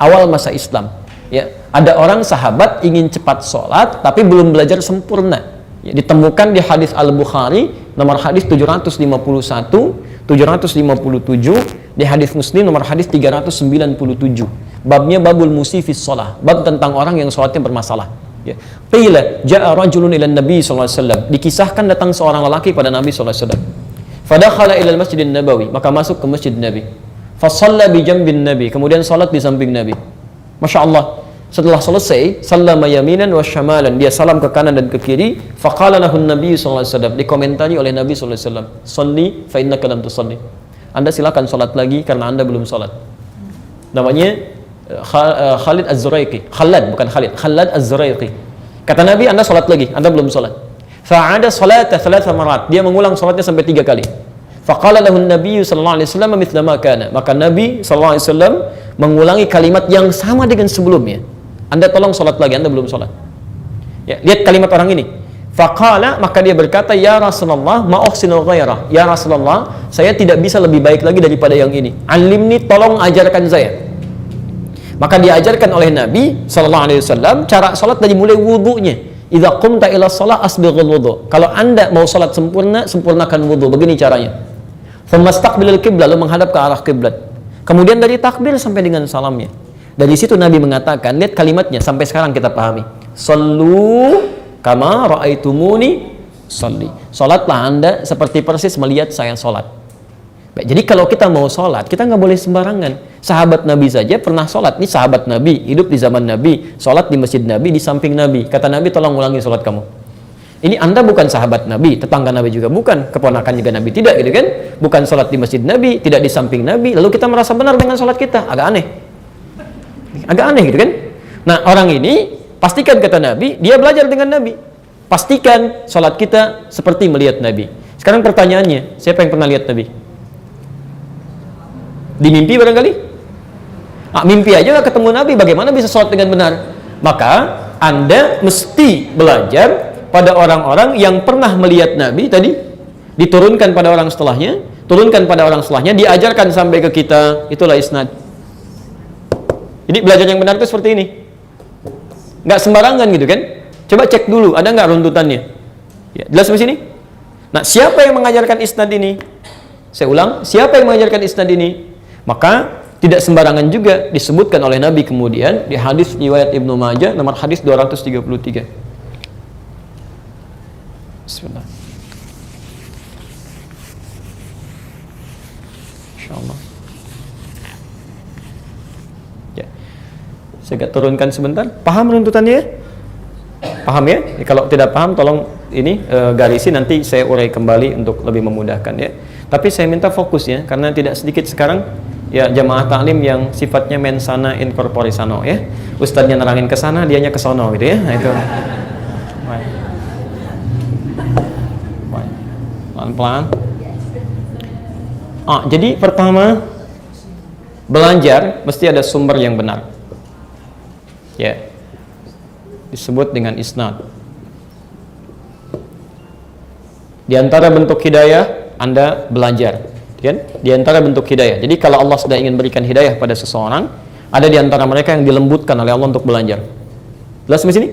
Awal masa Islam. Ya, ada orang sahabat ingin cepat sholat, tapi belum belajar sempurna. Ya, ditemukan di hadis Al-Bukhari nomor hadis 751, 757, di hadis Muslim nomor hadis 397. Babnya babul musifis shalah, bab tentang orang yang sholatnya bermasalah. Ya. Qila ja'a rajulun ila Nabi sallallahu alaihi wasallam, dikisahkan datang seorang lelaki pada Nabi sallallahu alaihi wasallam. Fadakhala ila al-Masjidin Nabawi, maka masuk ke Masjid Nabi. Fa shalla bi jambin Nabi, kemudian salat di samping Nabi. Masya Allah. Setelah selesai, sallama yaminan wa syamalan, dia salam ke kanan dan ke kiri. Faqala lahu Nabi sallallahu alaihi wasallam, dikomentari oleh Nabi sallallahu alaihi wasallam, "Shalli fa innaka lam tusalli." Anda silakan salat lagi karena Anda belum salat. Namanya Khalid Az-Zuraiqi. Khalad bukan Khalid, Khalad Az-Zuraiqi. Kata Nabi, Anda salat lagi, Anda belum salat. Fa'ada salata thalatha marat, dia mengulang salatnya sampai 3 kali. Faqala lahu Nabi sallallahu alaihi wasallam mithla ma kana, maka Nabi sallallahu alaihi wasallam mengulangi kalimat yang sama dengan sebelumnya. Anda tolong sholat lagi, Anda belum sholat. Ya, lihat kalimat orang ini. Faqala, maka dia berkata, ya Rasulullah, ma uhsinu ghairah. Ya Rasulullah, saya tidak bisa lebih baik lagi daripada yang ini. Alimni, tolong ajarkan saya. Maka diajarkan oleh Nabi sallallahu alaihi wasallam cara sholat dari mulai wudunya. Idza qumta ila shalah asbighul wudu. Kalau Anda mau sholat sempurna, sempurnakan wudu. Begini caranya. Famastaqbilal qiblah, lalu menghadap ke arah kiblat. Kemudian dari takbir sampai dengan salamnya. Dari situ Nabi mengatakan, lihat kalimatnya sampai sekarang kita pahami. Sallu kama ra'aitumuni salli. Salatlah Anda seperti persis melihat saya salat. Baik, jadi kalau kita mau salat, kita nggak boleh sembarangan. Sahabat Nabi saja pernah salat. Ini sahabat Nabi, hidup di zaman Nabi, salat di masjid Nabi, di samping Nabi. Kata Nabi, tolong ulangi salat kamu. Ini Anda bukan sahabat Nabi, tetangga Nabi juga bukan, keponakan juga Nabi tidak, gitu kan? Bukan salat di masjid Nabi, tidak di samping Nabi, lalu kita merasa benar dengan salat kita. Agak aneh. Agak aneh gitu kan? Nah, orang ini pastikan kata Nabi, dia belajar dengan Nabi. Pastikan salat kita seperti melihat Nabi. Sekarang pertanyaannya, siapa yang pernah lihat Nabi? Di mimpi barangkali? Mimpi aja nggak ketemu Nabi, bagaimana bisa salat dengan benar? Maka Anda mesti belajar pada orang-orang yang pernah melihat Nabi tadi, diturunkan pada orang setelahnya, turunkan pada orang setelahnya, diajarkan sampai ke kita, itulah isnad. Jadi belajar yang benar itu seperti ini. Nggak sembarangan gitu kan? Coba cek dulu, ada nggak runtutannya? Ya, jelas sampai sini? Nah, siapa yang mengajarkan isnad ini? Saya ulang, siapa yang mengajarkan isnad ini? Maka tidak sembarangan juga disebutkan oleh Nabi kemudian di hadis riwayat Ibnu Majah nomor hadis 233. Bismillah. Insyaallah. Ya. Saya agak turunkan sebentar. Paham runtutannya? Paham ya? Kalau tidak paham tolong ini garisi, nanti saya urai kembali untuk lebih memudahkan ya. Tapi saya minta fokus ya, karena tidak sedikit sekarang ya jamaah taklim yang sifatnya mensana in corpore sano ya. Ustadznya nerangin ke sana, dianya ke sono gitu ya. Nah, itu. Pelan-pelan. Jadi pertama, belajar mesti ada sumber yang benar. Ya. Disebut dengan isnad. Di antara bentuk hidayah Anda belajar, kan? Di antara bentuk hidayah. Jadi kalau Allah sudah ingin berikan hidayah pada seseorang, ada di antara mereka yang dilembutkan oleh Allah untuk belajar. Jelas di sini?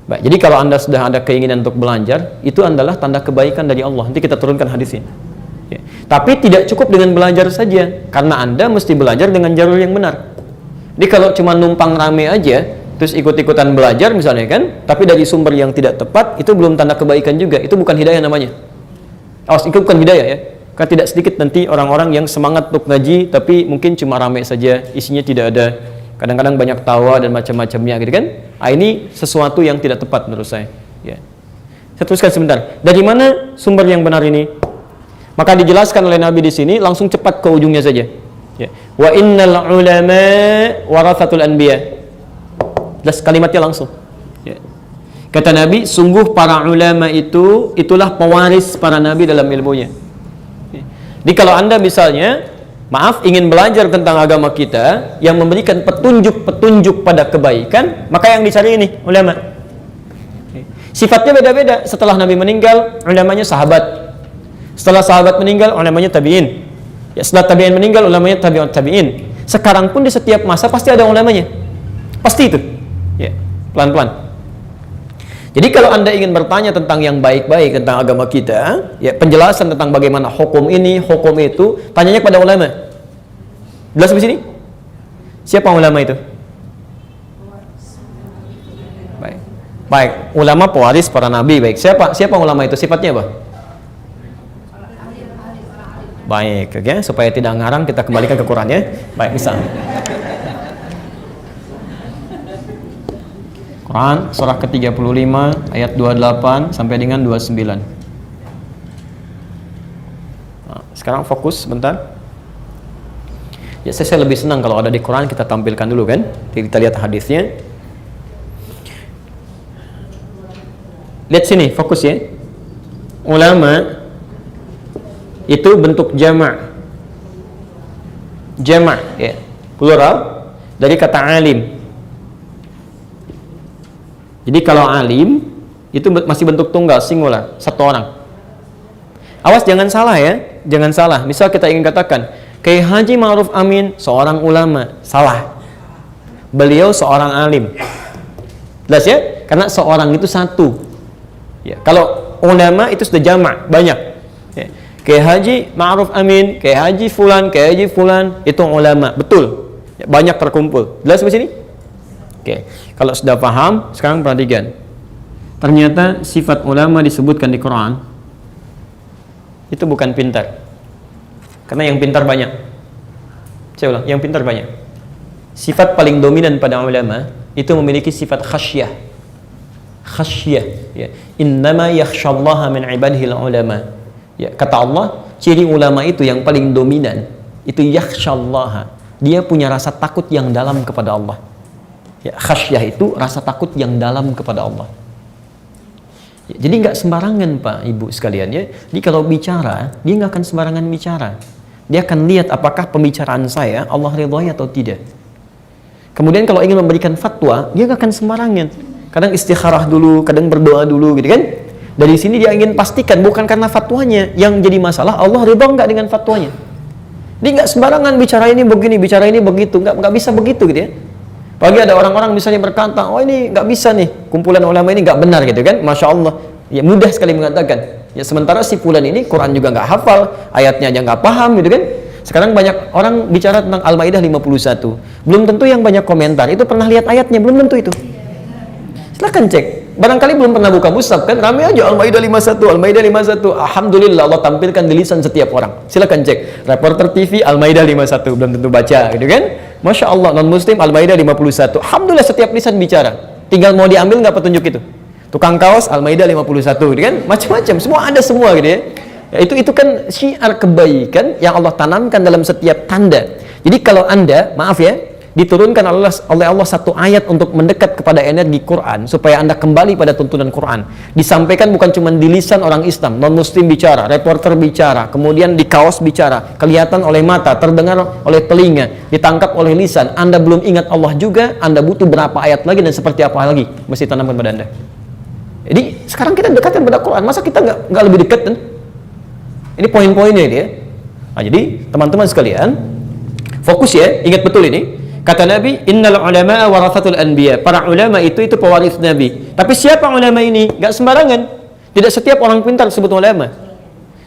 Baik, jadi kalau Anda sudah ada keinginan untuk belajar, itu adalah tanda kebaikan dari Allah. Nanti kita turunkan hadisnya. Ya. Tapi tidak cukup dengan belajar saja, karena Anda mesti belajar dengan jalur yang benar. Jadi kalau cuma numpang rame aja, terus ikut-ikutan belajar misalnya kan, tapi dari sumber yang tidak tepat, itu belum tanda kebaikan juga, itu bukan hidayah namanya. Awas, itu bukan hidayah ya. Kan tidak sedikit nanti orang-orang yang semangat untuk ngaji tapi mungkin cuma rame saja, isinya tidak ada, kadang-kadang banyak tawa dan macam-macamnya gitu kan. Ini sesuatu yang tidak tepat menurut saya ya. Saya teruskan sebentar, dari mana sumber yang benar ini? Maka dijelaskan oleh Nabi di sini, langsung cepat ke ujungnya saja ya. Wa innal ulama warathatul anbiya. Jelas kalimatnya langsung ya. Kata Nabi, sungguh para ulama itulah pewaris para nabi dalam ilmunya. Jadi kalau Anda misalnya, maaf, ingin belajar tentang agama kita yang memberikan petunjuk-petunjuk pada kebaikan, maka yang dicari ini ulama. Sifatnya beda-beda. Setelah Nabi meninggal, ulamanya sahabat. Setelah sahabat meninggal, ulamanya tabi'in. Ya, setelah tabi'in meninggal, ulamanya tabi'ut tabi'in. Sekarang pun di setiap masa pasti ada ulamanya. Pasti itu. Ya, pelan-pelan. Jadi kalau Anda ingin bertanya tentang yang baik-baik tentang agama kita, ya penjelasan tentang bagaimana hukum ini, hukum itu, tanyanya kepada ulama. Jelas di sini? Siapa ulama itu? Baik. Baik, ulama pewaris para nabi. Baik. Siapa ulama itu? Sifatnya apa? Baik, oke, supaya tidak ngarang kita kembalikan ke Quran ya. Baik, misal Quran surah ke-35 ayat 28 sampai dengan 29. Nah, sekarang fokus sebentar. Ya, saya lebih senang kalau ada di Quran kita tampilkan dulu kan. Jadi kita lihat hadisnya. Lihat sini, fokus ya. Ulama itu bentuk jama'. Jama' ya, plural dari kata alim. Jadi kalau alim itu masih bentuk tunggal, singular, satu orang. Awas jangan salah ya, jangan salah. Misal kita ingin katakan Kiai Haji Ma'ruf Amin seorang ulama, salah. Beliau seorang alim. Jelas ya? Karena seorang itu satu. Ya, kalau ulama itu sudah jamak, banyak. Ya. Kiai Haji Ma'ruf Amin, Kiai Haji Fulan, Kiai Haji Fulan itu ulama, betul. Ya, banyak terkumpul. Jelas di sini? Oke, kalau sudah paham, sekarang perhatikan. Ternyata sifat ulama disebutkan di Quran itu bukan pintar. Karena yang pintar banyak. Saya ulang, yang pintar banyak. Sifat paling dominan pada ulama itu memiliki sifat khasyah. Khasyah, ya. Innama yakhsyallaha min ibadihil ulama. Ya, kata Allah, ciri ulama itu yang paling dominan itu yakhsyallaha. Dia punya rasa takut yang dalam kepada Allah. Ya, khasyah itu rasa takut yang dalam kepada Allah. Ya, jadi nggak sembarangan Pak Ibu sekalian ya. Jadi kalau bicara, dia nggak akan sembarangan bicara. Dia akan lihat apakah pembicaraan saya Allah ridhoi atau tidak. Kemudian kalau ingin memberikan fatwa, dia nggak akan sembarangan. Kadang istikharah dulu, kadang berdoa dulu gitu kan. Dari sini dia ingin pastikan bukan karena fatwanya yang jadi masalah, Allah ridho nggak dengan fatwanya. Dia nggak sembarangan bicara ini begini, bicara ini begitu, nggak bisa begitu gitu ya. Pagi ada orang-orang misalnya berkata, oh ini nggak bisa nih, kumpulan ulama ini nggak benar gitu kan, Masya Allah, ya mudah sekali mengatakan. Ya sementara si fulan ini Quran juga nggak hafal, ayatnya aja nggak paham gitu kan. Sekarang banyak orang bicara tentang Al-Maidah 51, belum tentu yang banyak komentar itu pernah lihat ayatnya, belum tentu itu. Silahkan cek, barangkali belum pernah buka mushaf kan, ramai aja Al-Maidah 51, Al-Maidah 51, Alhamdulillah Allah tampilkan di lisan setiap orang. Silahkan cek, Reporter TV Al-Maidah 51, belum tentu baca gitu kan. Masya Allah, non-muslim Al-Maidah 51. Alhamdulillah setiap lisan bicara. Tinggal mau diambil nggak petunjuk itu. Tukang kaos Al-Maidah 51 gitu kan. Macam-macam, semua ada semua gitu ya. Ya itu kan syiar kebaikan yang Allah tanamkan dalam setiap tanda. Jadi kalau Anda, maaf ya, diturunkan oleh Allah satu ayat untuk mendekat kepada energi Quran supaya Anda kembali pada tuntunan Quran. Disampaikan bukan cuma di lisan orang Islam, non-muslim bicara, reporter bicara, kemudian di kaos bicara, kelihatan oleh mata, terdengar oleh telinga, ditangkap oleh lisan. Anda belum ingat Allah juga, Anda butuh berapa ayat lagi dan seperti apa lagi mesti tanamkan pada Anda. Jadi sekarang kita dekatkan pada Quran, masa kita nggak lebih dekat kan? Ini poin-poinnya dia. Nah, jadi teman-teman sekalian, fokus ya, ingat betul ini. Kata Nabi, innal ulama warathatul anbiya. Para ulama itu pewaris Nabi. Tapi siapa ulama ini? Gak sembarangan. Tidak setiap orang pintar disebut ulama.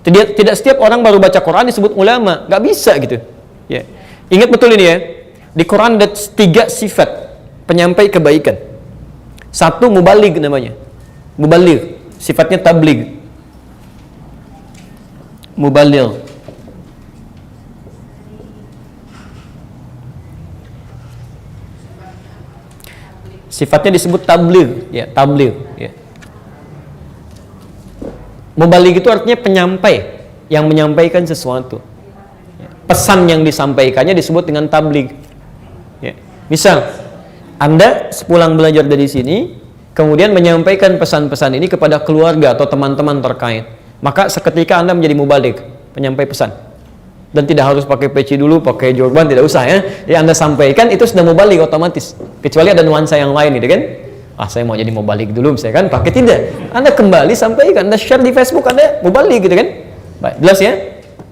Tidak setiap orang baru baca Quran disebut ulama. Gak bisa gitu. Ya. Ingat betul ini ya. Di Quran ada 3 sifat penyampai kebaikan. Satu mubaligh namanya. Mubaligh, sifatnya tabligh. Mubaligh. Sifatnya disebut tabligh, ya, tabligh, ya. Mubaligh itu artinya penyampai yang menyampaikan sesuatu. Pesan yang disampaikannya disebut dengan tabligh. Ya. Misal, Anda sepulang belajar dari sini, kemudian menyampaikan pesan-pesan ini kepada keluarga atau teman-teman terkait, maka seketika Anda menjadi mubaligh, penyampai pesan. Dan tidak harus pakai peci dulu, pakai jorban, tidak usah ya. Yang Anda sampaikan itu sudah mubaligh otomatis. Kecuali ada nuansa yang lain gitu kan. Saya mau jadi mubaligh dulu misalkan, pakai tidak. Anda kembali sampaikan, Anda share di Facebook, Anda mubaligh gitu kan. Baik, jelas ya?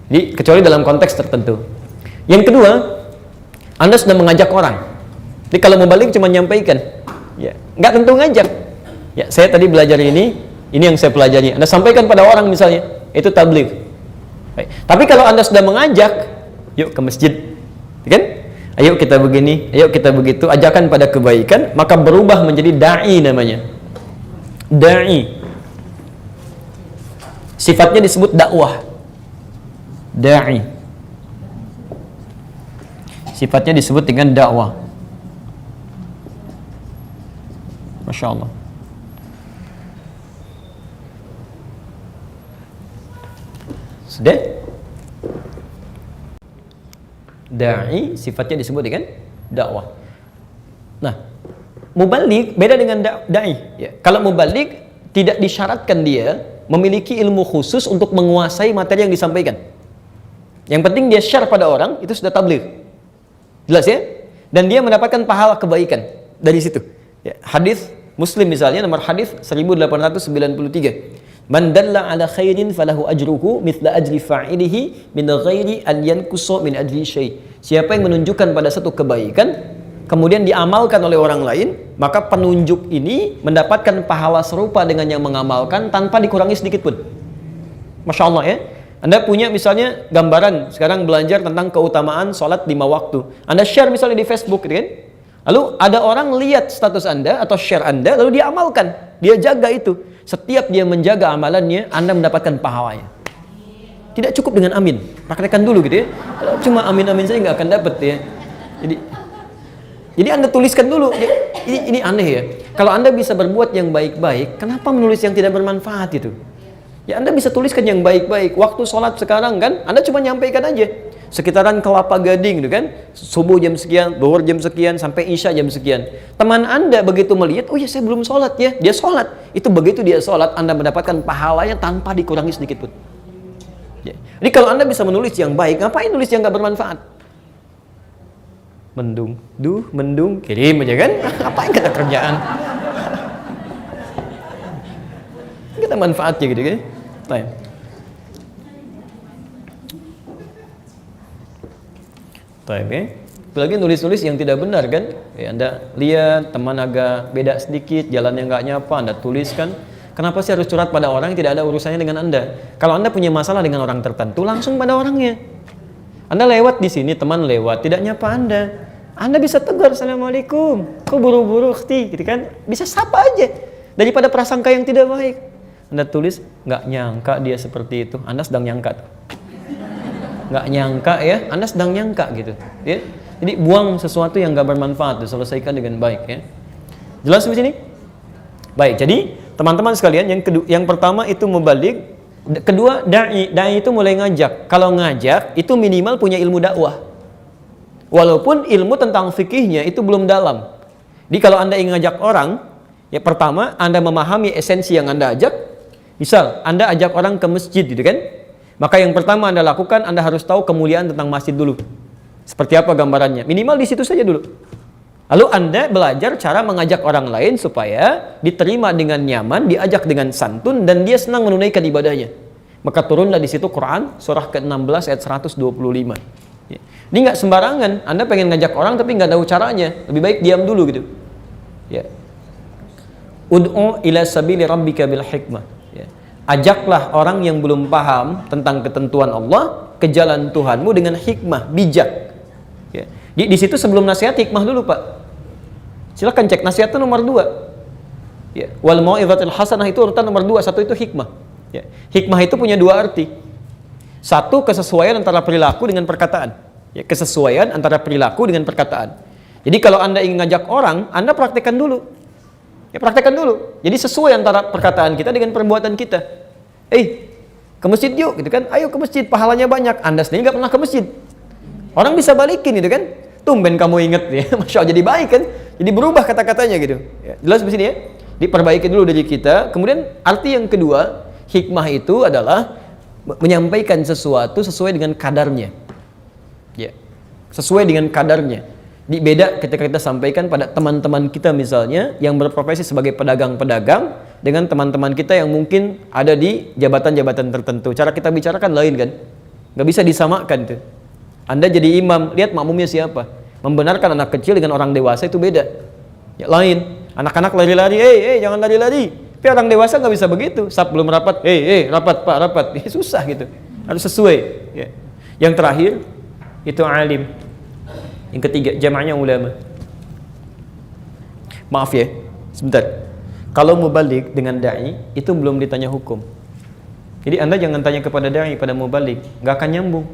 Jadi, kecuali dalam konteks tertentu. Yang kedua, Anda sudah mengajak orang. Jadi kalau mubaligh cuma menyampaikan, ya, nggak tentu ngajak. Ya, saya tadi belajar ini yang saya pelajari. Anda sampaikan pada orang misalnya, itu tabligh. Baik. Tapi kalau Anda sudah mengajak, yuk ke masjid, kan? Ayo kita begini, ayo kita begitu, ajakan pada kebaikan, maka berubah menjadi da'i namanya. Da'i. Sifatnya disebut dakwah. Da'i. Sifatnya disebut dengan dakwah. Masya Allah. Sudah? Da'i sifatnya disebut dengan dakwah. Nah, mubaligh beda dengan da'i. Ya. Kalau mubaligh tidak disyaratkan dia memiliki ilmu khusus untuk menguasai materi yang disampaikan. Yang penting dia share pada orang, itu sudah tabligh. Jelas ya? Dan dia mendapatkan pahala kebaikan dari situ. Ya. Hadis Muslim misalnya, nomor hadis 1893. Man dalla ala khairin falahu ajruhu mithla ajri fa'ilihi min ghairi an yanqusa min ajri syai'. Siapa yang menunjukkan pada satu kebaikan kemudian diamalkan oleh orang lain, maka penunjuk ini mendapatkan pahala serupa dengan yang mengamalkan tanpa dikurangi sedikit pun. Masya Allah ya. Anda punya misalnya gambaran sekarang belajar tentang keutamaan sholat 5 waktu. Anda share misalnya di Facebook gitu kan. Lalu ada orang lihat status Anda atau share Anda lalu dia amalkan. Dia jaga itu. Setiap dia menjaga amalannya, Anda mendapatkan pahalanya. Tidak cukup dengan amin. Praktekkan dulu gitu ya. Kalau cuma amin-amin saja nggak akan dapat ya. Jadi Anda tuliskan dulu. Ini aneh ya. Kalau Anda bisa berbuat yang baik-baik, kenapa menulis yang tidak bermanfaat itu? Ya Anda bisa tuliskan yang baik-baik. Waktu sholat sekarang kan, Anda cuma nyampaikan aja. Sekitaran Kelapa Gading gitu kan, subuh jam sekian, zuhur jam sekian, sampai isya jam sekian. Teman Anda begitu melihat, oh ya saya belum sholat ya, dia sholat. Itu begitu dia sholat, Anda mendapatkan pahalanya tanpa dikurangi sedikit pun. Ya. Jadi kalau Anda bisa menulis yang baik, ngapain nulis yang gak bermanfaat? Mendung, mendung, kirim aja kan? Ngapain kita kerjaan? Kita manfaatnya gitu kan? Nah. Ya. Apalagi nulis-nulis yang tidak benar kan ya, Anda lihat teman agak beda sedikit, jalannya nggak nyapa, Anda tuliskan. Kenapa sih harus curhat pada orang yang tidak ada urusannya dengan Anda? Kalau Anda punya masalah dengan orang tertentu, langsung pada orangnya. Anda lewat di sini, teman lewat, tidak nyapa Anda bisa tegur, Assalamualaikum, kok buru-buru gitu kan, bisa sapa aja daripada prasangka yang tidak baik. Anda tulis, nggak nyangka dia seperti itu, Anda sedang nyangka tuh. Nggak nyangka ya, Anda sedang nyangka gitu ya. Jadi buang sesuatu yang nggak bermanfaat, diselesaikan dengan baik ya. Jelas di sini? Baik, jadi teman-teman sekalian, yang pertama itu mubaligh, kedua da'i itu mulai ngajak. Kalau ngajak itu minimal punya ilmu dakwah. Walaupun ilmu tentang fikihnya itu belum dalam. Jadi kalau Anda ingin ngajak orang, ya pertama Anda memahami esensi yang Anda ajak. Misal Anda ajak orang ke masjid gitu kan? Maka yang pertama Anda lakukan, Anda harus tahu kemuliaan tentang masjid dulu. Seperti apa gambarannya? Minimal di situ saja dulu. Lalu Anda belajar cara mengajak orang lain supaya diterima dengan nyaman, diajak dengan santun, dan dia senang menunaikan ibadahnya. Maka turunlah di situ Quran, surah ke-16 ayat 125. Ya. Ini nggak sembarangan. Anda pengen ngajak orang tapi nggak tahu caranya. Lebih baik diam dulu gitu. Ya. Ud'u ila sabili rabbika bil hikmah. Ajaklah orang yang belum paham tentang ketentuan Allah ke jalan Tuhanmu dengan hikmah, bijak. Ya. Di situ sebelum nasihat hikmah dulu Pak. Silakan cek, nasihat itu nomor 2. Ya, wal mau'izatil hasanah itu urutan nomor 2, satu itu hikmah. Ya. Hikmah itu punya 2 arti. Satu, kesesuaian antara perilaku dengan perkataan. Ya, kesesuaian antara perilaku dengan perkataan. Jadi kalau Anda ingin ngajak orang, Anda praktekkan dulu. Ya, praktekkan dulu. Jadi sesuai antara perkataan kita dengan perbuatan kita. Ke masjid yuk, gitu kan? Ayo ke masjid, pahalanya banyak. Anda sendiri nggak pernah ke masjid. Orang bisa balikin, gitu kan? Tumben kamu inget, ya. Masya Allah, jadi baik kan? Jadi berubah kata-katanya gitu. Ya, jelas di sini ya? Diperbaiki dulu dari kita. Kemudian arti yang kedua, hikmah itu adalah menyampaikan sesuatu sesuai dengan kadarnya. Ya, sesuai dengan kadarnya. Beda ketika kita sampaikan pada teman-teman kita misalnya yang berprofesi sebagai pedagang-pedagang dengan teman-teman kita yang mungkin ada di jabatan-jabatan tertentu. Cara kita bicarakan lain kan? Nggak bisa disamakan tuh. Anda jadi imam, lihat makmumnya siapa. Membenarkan anak kecil dengan orang dewasa itu beda. Ya, lain. Anak-anak lari-lari, jangan lari-lari. Tapi orang dewasa nggak bisa begitu. Saat belum rapat, rapat pak, rapat. Susah gitu. Harus sesuai. Ya. Yang terakhir itu alim. Yang ketiga jamaahnya ulama. Maaf ya, sebentar. Kalau mubalik dengan dai itu belum ditanya hukum. Jadi Anda jangan tanya kepada dai pada mubalik, nggak akan nyambung.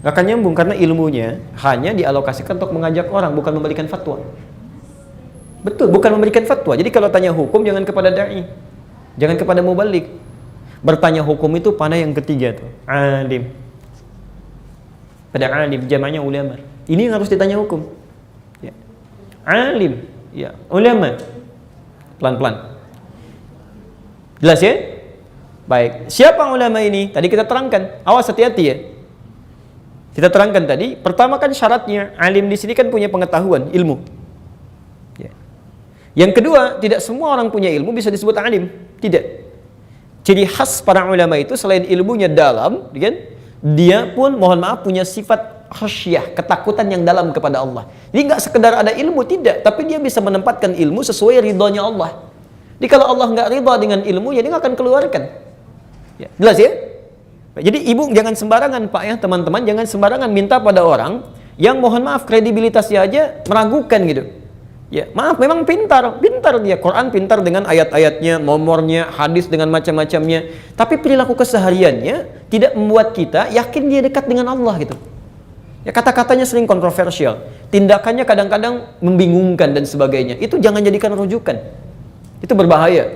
Nggak akan nyambung karena ilmunya hanya dialokasikan untuk mengajak orang, bukan memberikan fatwa. Betul, bukan memberikan fatwa. Jadi kalau tanya hukum jangan kepada dai, jangan kepada mubalik. Bertanya hukum itu pada yang ketiga tuh, alim. Pada alim, jamaahnya ulama. Ini yang harus ditanya hukum. Ya. Alim, ya, ulama. Pelan-pelan. Jelas ya? Baik. Siapa ulama ini? Tadi kita terangkan. Awas, hati-hati ya. Kita terangkan tadi. Pertama kan syaratnya alim di sini kan punya pengetahuan, ilmu. Ya. Yang kedua, tidak semua orang punya ilmu bisa disebut alim. Tidak. Ciri khas para ulama itu selain ilmunya dalam, kan? Dia pun mohon maaf punya sifat khasyah, ketakutan yang dalam kepada Allah. Jadi nggak sekedar ada ilmu, tidak, tapi dia bisa menempatkan ilmu sesuai ridhonya Allah. Jadi kalau Allah nggak ridha dengan ilmu, ya dia nggak akan keluarkan. Ya, jelas ya? Jadi ibu jangan sembarangan Pak ya, teman-teman jangan sembarangan minta pada orang yang mohon maaf kredibilitasnya aja meragukan gitu. Ya, maaf memang pintar dia, Quran pintar dengan ayat-ayatnya, nomornya, hadis dengan macam-macamnya, tapi perilaku kesehariannya tidak membuat kita yakin dia dekat dengan Allah gitu. Ya, kata-katanya sering kontroversial, tindakannya kadang-kadang membingungkan dan sebagainya. Itu jangan jadikan rujukan. Itu berbahaya.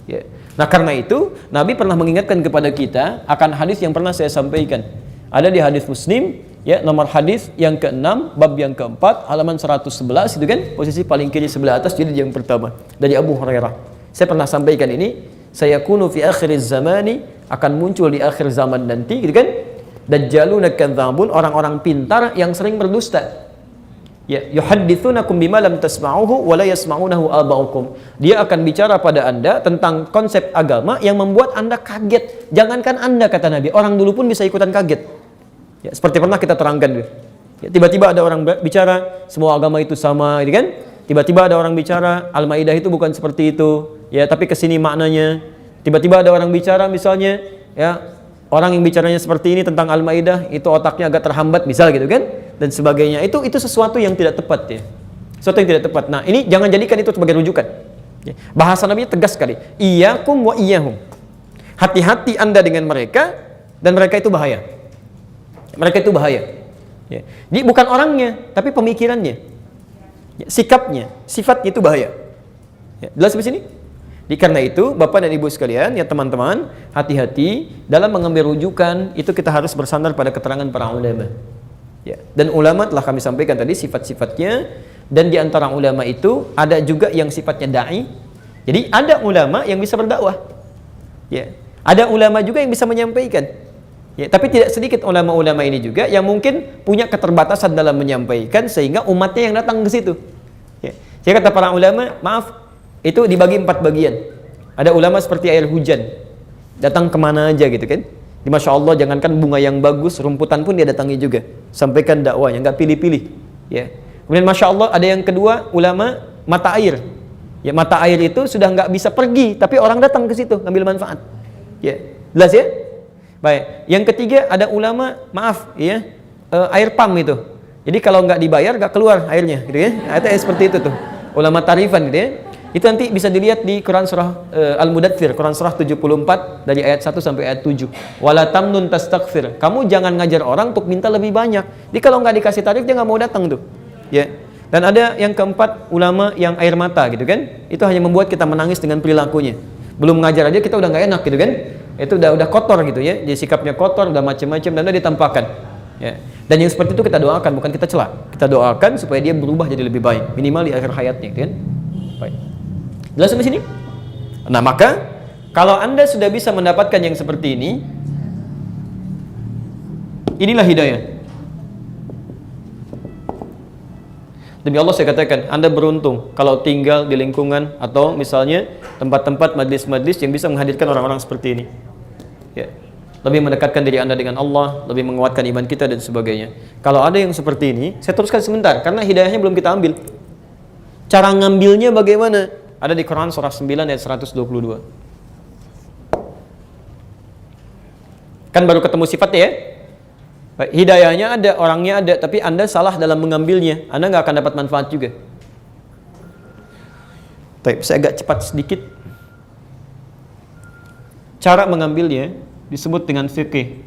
Ya. Nah, karena itu Nabi pernah mengingatkan kepada kita akan hadis yang pernah saya sampaikan. Ada di hadis Muslim, ya, nomor hadis yang ke-6, bab yang ke-4, halaman 111 itu kan, posisi paling kiri sebelah atas, jadi yang pertama dari Abu Hurairah. Saya pernah sampaikan ini, sayakunu fi akhiriz zamani, akan muncul di akhir zaman nanti, gitu kan? Dajjaluna kadzabun, orang-orang pintar yang sering berdusta. Ya, yuhadditsunakum bima lam tasma'uhu wa la yasma'unahu aba'ukum. Dia akan bicara pada Anda tentang konsep agama yang membuat Anda kaget. Jangankan Anda, kata Nabi, orang dulu pun bisa ikutan kaget. Ya, seperti pernah kita terangkan. Ya, tiba-tiba ada orang bicara semua agama itu sama, gitu kan? Tiba-tiba ada orang bicara Al-Maidah itu bukan seperti itu. Ya, tapi kesini maknanya. Tiba-tiba ada orang bicara misalnya, ya, orang yang bicaranya seperti ini tentang Al-Maidah itu otaknya agak terhambat misal gitu kan, dan sebagainya. Itu sesuatu yang tidak tepat ya. Sesuatu yang tidak tepat. Nah, ini jangan jadikan itu sebagai rujukan. Ya. Bahasa Nabi tegas sekali. Iyyakum wa iyyahum. Hati-hati Anda dengan mereka dan mereka itu bahaya. Mereka itu bahaya. Ya. Jadi bukan orangnya, tapi pemikirannya. Ya, sikapnya, sifatnya itu bahaya. Ya. Jelas di sini? Karena itu, Bapak dan Ibu sekalian, ya teman-teman, hati-hati dalam mengambil rujukan, itu kita harus bersandar pada keterangan para ulama. Ya. Dan ulama telah kami sampaikan tadi sifat-sifatnya, dan di antara ulama itu ada juga yang sifatnya da'i. Jadi ada ulama yang bisa berdakwah. Ya. Ada ulama juga yang bisa menyampaikan. Ya. Tapi tidak sedikit ulama-ulama ini juga yang mungkin punya keterbatasan dalam menyampaikan sehingga umatnya yang datang ke situ. Ya. Saya kata para ulama, maaf, itu dibagi 4 bagian. Ada ulama seperti air hujan, datang kemana aja gitu kan. Di Masya Allah, jangankan bunga yang bagus, rumputan pun dia datangi juga, sampaikan dakwanya, nggak pilih-pilih. Ya. Kemudian Masya Allah ada yang kedua, ulama mata air. Ya, mata air itu sudah nggak bisa pergi, tapi orang datang ke situ ngambil manfaat. Ya, jelas ya. Baik. Yang ketiga ada ulama, maaf ya, air pump itu. Jadi kalau nggak dibayar nggak keluar airnya, gitu ya. Itu seperti itu tuh. ulama tarifan gitu ya. Itu nanti bisa dilihat di Quran surah Al-Mudaththir, Quran surah 74 dari ayat 1 sampai ayat 7. Wala tamnun tastaghfir. Kamu jangan ngajar orang untuk minta lebih banyak. Jadi kalau nggak dikasih tarif dia nggak mau datang tuh. Ya. Dan ada yang keempat, ulama yang air mata gitu kan. Itu hanya membuat kita menangis dengan perilakunya. Belum ngajar aja kita udah nggak enak gitu kan. Itu udah kotor gitu ya. Jadi sikapnya kotor, udah macam-macam dan udah ditampakkan. Ya. Dan yang seperti itu kita doakan, bukan kita cela. Kita doakan supaya dia berubah jadi lebih baik, minimal di akhir hayatnya gitu kan. Baik. Jelas sampai sini? Nah, maka kalau Anda sudah bisa mendapatkan yang seperti ini, inilah hidayah. Demi Allah saya katakan, Anda beruntung kalau tinggal di lingkungan atau misalnya tempat-tempat majlis-majlis yang bisa menghadirkan orang-orang seperti ini. Ya. Lebih mendekatkan diri Anda dengan Allah, lebih menguatkan iman kita dan sebagainya. Kalau ada yang seperti ini, saya teruskan sebentar karena hidayahnya belum kita ambil. Cara ngambilnya bagaimana? Ada di Quran surah 9 ayat 122. Kan baru ketemu sifatnya ya. Hidayahnya ada, orangnya ada, tapi Anda salah dalam mengambilnya. Anda nggak akan dapat manfaat juga. Baik, saya agak cepat sedikit. Cara mengambilnya disebut dengan fiqih.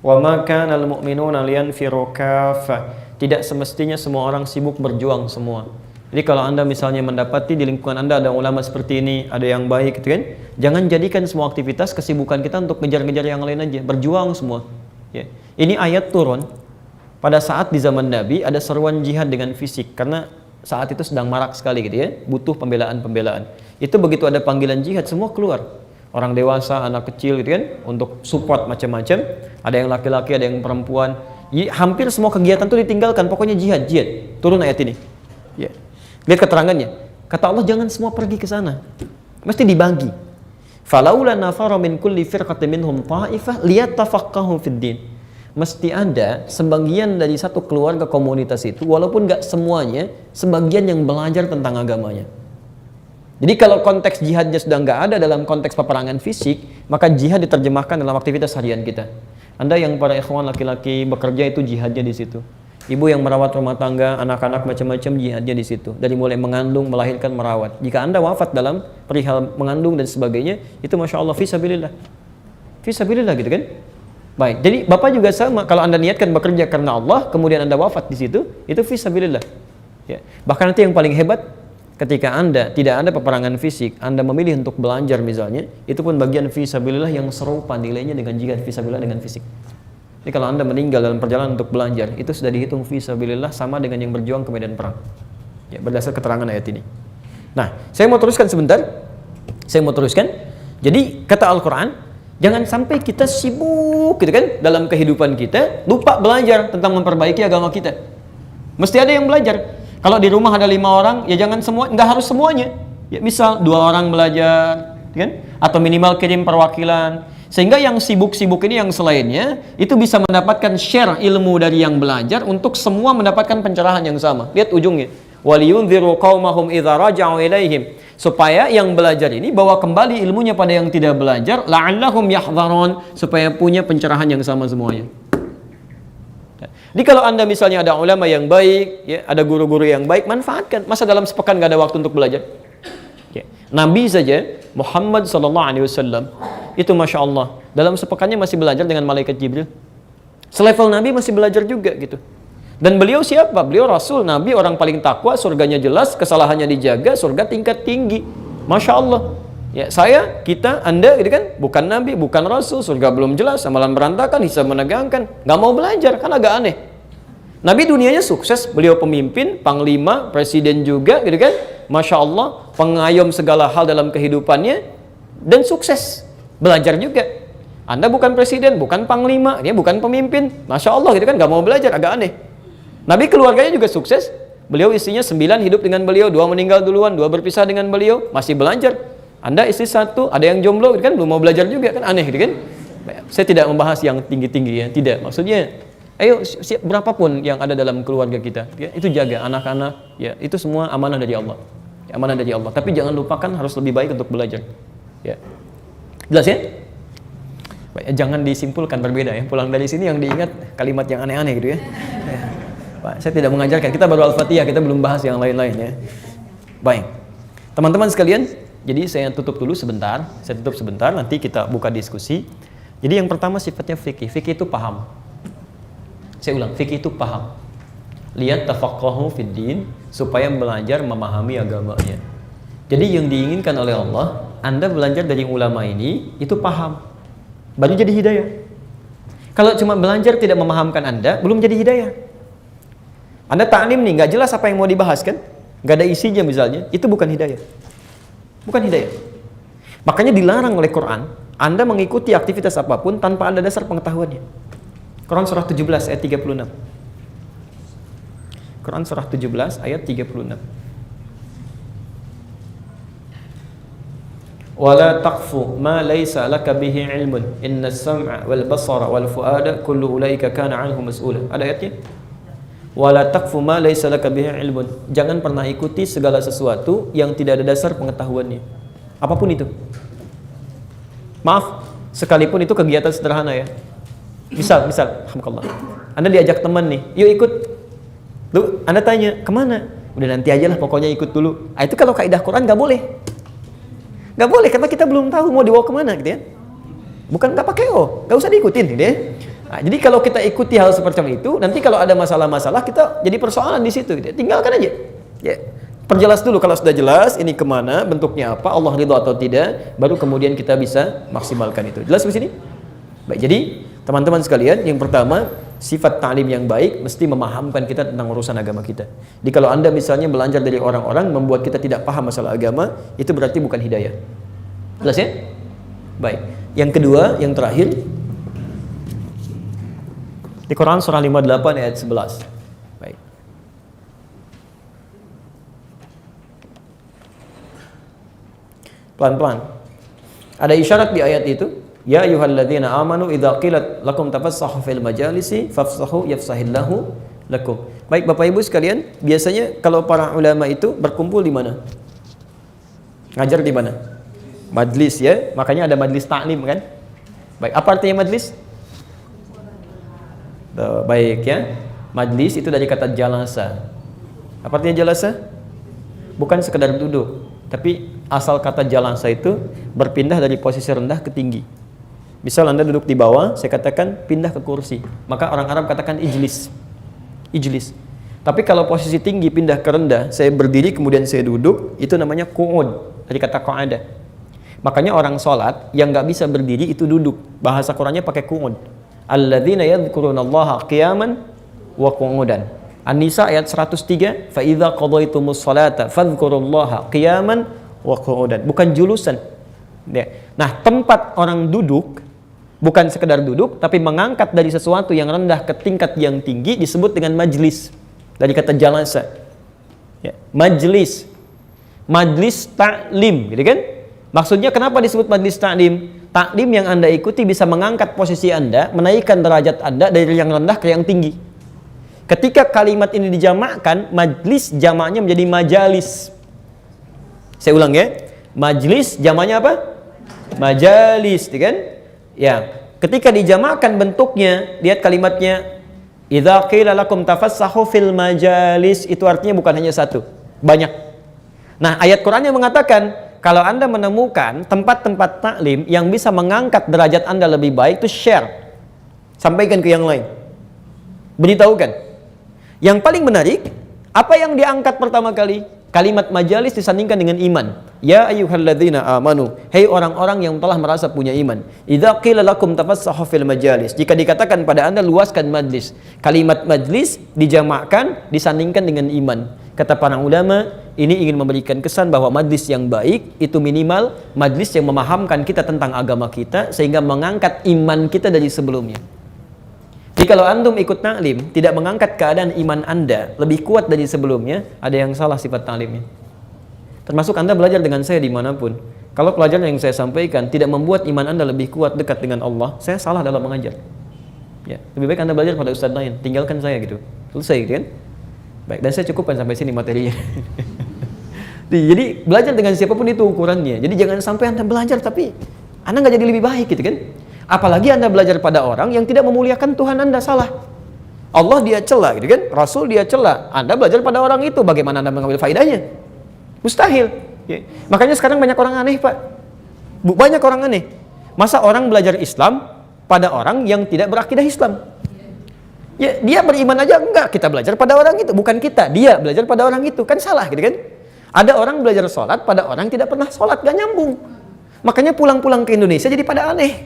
Wa ma kana al-mu'minuna liyanfiru kaffah. Tidak semestinya semua orang sibuk berjuang semua. Jadi kalau Anda misalnya mendapati di lingkungan Anda ada ulama seperti ini, ada yang baik gitu kan, jangan jadikan semua aktivitas kesibukan kita untuk ngejar-ngejar yang lain aja, berjuang semua. Ya. Ini ayat turun pada saat di zaman Nabi ada seruan jihad dengan fisik karena saat itu sedang marak sekali gitu ya, butuh pembelaan-pembelaan. Itu begitu ada panggilan jihad semua keluar. Orang dewasa, anak kecil gitu kan, untuk support macam-macam. Ada yang laki-laki, ada yang perempuan. Jadi, hampir semua kegiatan itu ditinggalkan, pokoknya jihad. Turun ayat ini. Ya. Lihat keterangannya. Kata Allah jangan semua pergi ke sana. Mesti dibagi. Falaula nafara min kulli firqatin minhum ta'ifah liyatafaqahu fid din. Mesti ada sebagian dari satu keluarga komunitas itu, walaupun nggak semuanya, sebagian yang belajar tentang agamanya. Jadi kalau konteks jihadnya sudah nggak ada dalam konteks peperangan fisik, maka jihad diterjemahkan dalam aktivitas harian kita. Anda yang para ikhwan laki-laki bekerja itu jihadnya di situ. Ibu yang merawat rumah tangga, anak-anak macam-macam jihadnya di situ. Dari mulai mengandung, melahirkan, merawat. Jika Anda wafat dalam perihal mengandung dan sebagainya, itu masya Allah fisabilillah. Fisabilillah gitu kan? Baik. Jadi Bapak juga sama. Kalau Anda niatkan bekerja karena Allah, kemudian Anda wafat di situ, itu fisabilillah. Ya. Bahkan nanti yang paling hebat, ketika Anda tidak ada peperangan fisik, Anda memilih untuk belajar misalnya, itu pun bagian fisabilillah yang serupa nilainya dengan jihad fisabilillah dengan fisik. Jadi kalau Anda meninggal dalam perjalanan untuk belajar, itu sudah dihitung fisabilillah sama dengan yang berjuang ke medan perang. Ya, berdasar keterangan ayat ini. Nah, saya mau teruskan sebentar. Jadi kata Al-Quran, jangan sampai kita sibuk gitu kan dalam kehidupan kita, lupa belajar tentang memperbaiki agama kita. Mesti ada yang belajar. Kalau di rumah ada 5 orang, ya jangan semua, nggak harus semuanya. Ya misal 2 orang belajar, kan? Atau minimal kirim perwakilan. Sehingga yang sibuk-sibuk ini yang selainnya itu bisa mendapatkan share ilmu dari yang belajar untuk semua mendapatkan pencerahan yang sama. Lihat ujungnya. Waliyunziru qaumahum idza raja'u ilaihim. Supaya yang belajar ini bawa kembali ilmunya pada yang tidak belajar, la'allahum yahdharun, supaya punya pencerahan yang sama semuanya. Jadi kalau Anda misalnya ada ulama yang baik, ya, ada guru-guru yang baik, manfaatkan. Masa dalam sepekan gak ada waktu untuk belajar? Ya. Nabi saja, Muhammad SAW, itu Masya Allah, dalam sepekannya masih belajar dengan malaikat Jibril. Selevel Nabi masih belajar juga gitu. Dan beliau siapa? Beliau Rasul, Nabi, orang paling takwa, surganya jelas, kesalahannya dijaga, surga tingkat tinggi. Masya Allah. Ya, saya, kita, Anda gitu kan, bukan Nabi, bukan Rasul, surga belum jelas, amalan berantakan, hisab menegangkan, nggak mau belajar, kan agak aneh. Nabi dunianya sukses, beliau pemimpin, panglima, presiden juga gitu kan, Masya Allah, pengayom segala hal dalam kehidupannya, dan sukses, belajar juga. Anda bukan presiden, bukan panglima, dia bukan pemimpin, Masya Allah gitu kan, nggak mau belajar, agak aneh. Nabi keluarganya juga sukses, beliau istrinya 9 hidup dengan beliau, 2 meninggal duluan, 2 berpisah dengan beliau, masih belajar. Anda istri 1, ada yang jomblo kan, belum mau belajar juga kan, aneh gitu kan. Saya tidak membahas yang tinggi-tinggi ya, tidak. Maksudnya, ayo berapapun yang ada dalam keluarga kita, ya, itu jaga anak-anak, ya, itu semua amanah dari Allah. Ya, amanah dari Allah. Tapi jangan lupakan harus lebih baik untuk belajar. Ya. Jelas ya? Jangan disimpulkan berbeda ya. Pulang dari sini yang diingat kalimat yang aneh-aneh gitu ya. Pak, saya tidak mengajarkan, kita baru Al-Fatihah, kita belum bahas yang lain-lain ya. Baik, teman-teman sekalian, jadi saya tutup dulu sebentar, nanti kita buka diskusi. Jadi yang pertama sifatnya fikih, fikih itu paham. Saya ulang, fikih itu paham. Lihat tafaqahu fid din, supaya belajar memahami agamanya. Jadi yang diinginkan oleh Allah, Anda belajar dari ulama ini, itu paham, baru jadi hidayah. Kalau cuma belajar tidak memahamkan Anda, belum jadi hidayah. Anda ta'lim nih, nggak jelas apa yang mau dibahas kan? Nggak ada isinya misalnya, itu bukan hidayah. Bukan hidayah. Makanya dilarang oleh Quran, Anda mengikuti aktivitas apapun tanpa ada dasar pengetahuannya. Quran surah 17 ayat 36. Quran surah 17 ayat 36. Wala taqfu ma laysa laka bihi ilmun innas sam'a wal basara wal fuada kullu ulaika kana 'anhu mas'ula. Ada ayatnya? Wala taqfu ma laysa laka bihi ilmun. Jangan pernah ikuti segala sesuatu yang tidak ada dasar pengetahuannya. Apapun itu. Maaf, sekalipun itu kegiatan sederhana ya. Misal, alhamdulillah. Anda diajak teman nih, yuk ikut. Lu, Anda tanya, kemana? Udah nanti aja lah, pokoknya ikut dulu. Itu kalau kaidah Quran nggak boleh. Nggak boleh, karena kita belum tahu mau dibawa kemana gitu ya. Bukan nggak pakai nggak usah diikutin gitu ya. Jadi kalau kita ikuti hal seperti itu, nanti kalau ada masalah-masalah kita jadi persoalan di situ gitu ya. Tinggalkan aja. Ya. Perjelas dulu, kalau sudah jelas ini kemana, bentuknya apa, Allah ridho atau tidak, baru kemudian kita bisa maksimalkan itu. Jelas di sini? Baik, jadi teman-teman sekalian, yang pertama, sifat ta'lim yang baik mesti memahamkan kita tentang urusan agama kita. Jadi kalau Anda misalnya belajar dari orang-orang membuat kita tidak paham masalah agama, itu berarti bukan hidayah. Jelas ya? Baik. Yang kedua, yang terakhir, di Quran surah 58 ayat 11. Baik. Pelan-pelan. Ada isyarat di ayat itu. Ya ayyuhalladzina amanu idza qilat lakum tafassahu fil majalisi fafsahu yafsahillahu lakum. Baik Bapak Ibu sekalian, biasanya kalau para ulama itu berkumpul di mana? Ngajar di mana? Majlis ya. Makanya ada majlis ta'lim kan? Baik, apa artinya majlis? Baik ya. Majlis itu dari kata jalasa. Apa artinya jalasa? Bukan sekedar duduk, tapi asal kata jalasa itu berpindah dari posisi rendah ke tinggi. Misal Anda duduk di bawah, saya katakan pindah ke kursi. Maka orang Arab katakan ijlis. Ijlis. Tapi kalau posisi tinggi pindah ke rendah, saya berdiri kemudian saya duduk, itu namanya qu'ud. Dari kata qa'ada. Makanya orang sholat yang nggak bisa berdiri itu duduk. Bahasa Qurannya pakai qu'ud. Alladzina yadhkurunallaha qiyaman wa qu'udan. An-Nisa ayat 103, fa idza qadaytumus salata fadhkurullaha qiyaman wa qu'udan. Bukan julusan. Nah, tempat orang duduk bukan sekedar duduk, tapi mengangkat dari sesuatu yang rendah ke tingkat yang tinggi disebut dengan majlis. Dari kata jalasa. Ya, majlis. Majlis ta'lim, gitu kan? Maksudnya kenapa disebut majlis ta'lim? Ta'lim yang Anda ikuti bisa mengangkat posisi Anda, menaikkan derajat Anda dari yang rendah ke yang tinggi. Ketika kalimat ini dijamakkan, majlis jamaknya menjadi majalis. Saya ulang ya. Majlis jamaknya apa? Majalis, kan? Ya, ketika dijamakkan bentuknya, lihat kalimatnya, idza qila lakum tafassahu fil majalis, itu artinya bukan hanya satu, banyak. Nah, ayat Qur'annya mengatakan, kalau Anda menemukan tempat-tempat taklim yang bisa mengangkat derajat Anda lebih baik, itu share. Sampaikan ke yang lain. Beritahukan. Yang paling menarik, apa yang diangkat pertama kali? Kalimat majalis disandingkan dengan iman. Ya ayyuhalladzina amanu, hei orang-orang yang telah merasa punya iman. Idza qila lakum tafassahu fil majalis, jika dikatakan pada Anda luaskan majlis. Kalimat majlis dijamakkan disandingkan dengan iman. Kata para ulama, ini ingin memberikan kesan bahwa majlis yang baik itu minimal majlis yang memahamkan kita tentang agama kita sehingga mengangkat iman kita dari sebelumnya. Jadi kalau antum ikut ta'lim tidak mengangkat keadaan iman Anda lebih kuat dari sebelumnya, ada yang salah sifat ta'limnya. Termasuk Anda belajar dengan saya dimanapun. Kalau pelajaran yang saya sampaikan tidak membuat iman Anda lebih kuat dekat dengan Allah, saya salah dalam mengajar. Ya, lebih baik Anda belajar pada ustadz lain, tinggalkan saya gitu. Selesai gitu kan? Baik, dan saya cukupkan sampai sini materinya. Jadi belajar dengan siapapun itu ukurannya. Jadi jangan sampai Anda belajar tapi Anda nggak jadi lebih baik gitu kan? Apalagi Anda belajar pada orang yang tidak memuliakan Tuhan Anda, salah. Allah dia cela gitu kan, Rasul dia cela. Anda belajar pada orang itu, bagaimana Anda mengambil faedahnya? Mustahil. Ya. Makanya sekarang banyak orang aneh, Pak. Banyak orang aneh. Masa orang belajar Islam pada orang yang tidak berakidah Islam? Ya, dia beriman aja enggak, kita belajar pada orang itu, bukan kita, dia belajar pada orang itu, kan salah gitu kan? Ada orang belajar sholat pada orang yang tidak pernah sholat, gak nyambung. Makanya pulang-pulang ke Indonesia jadi pada aneh.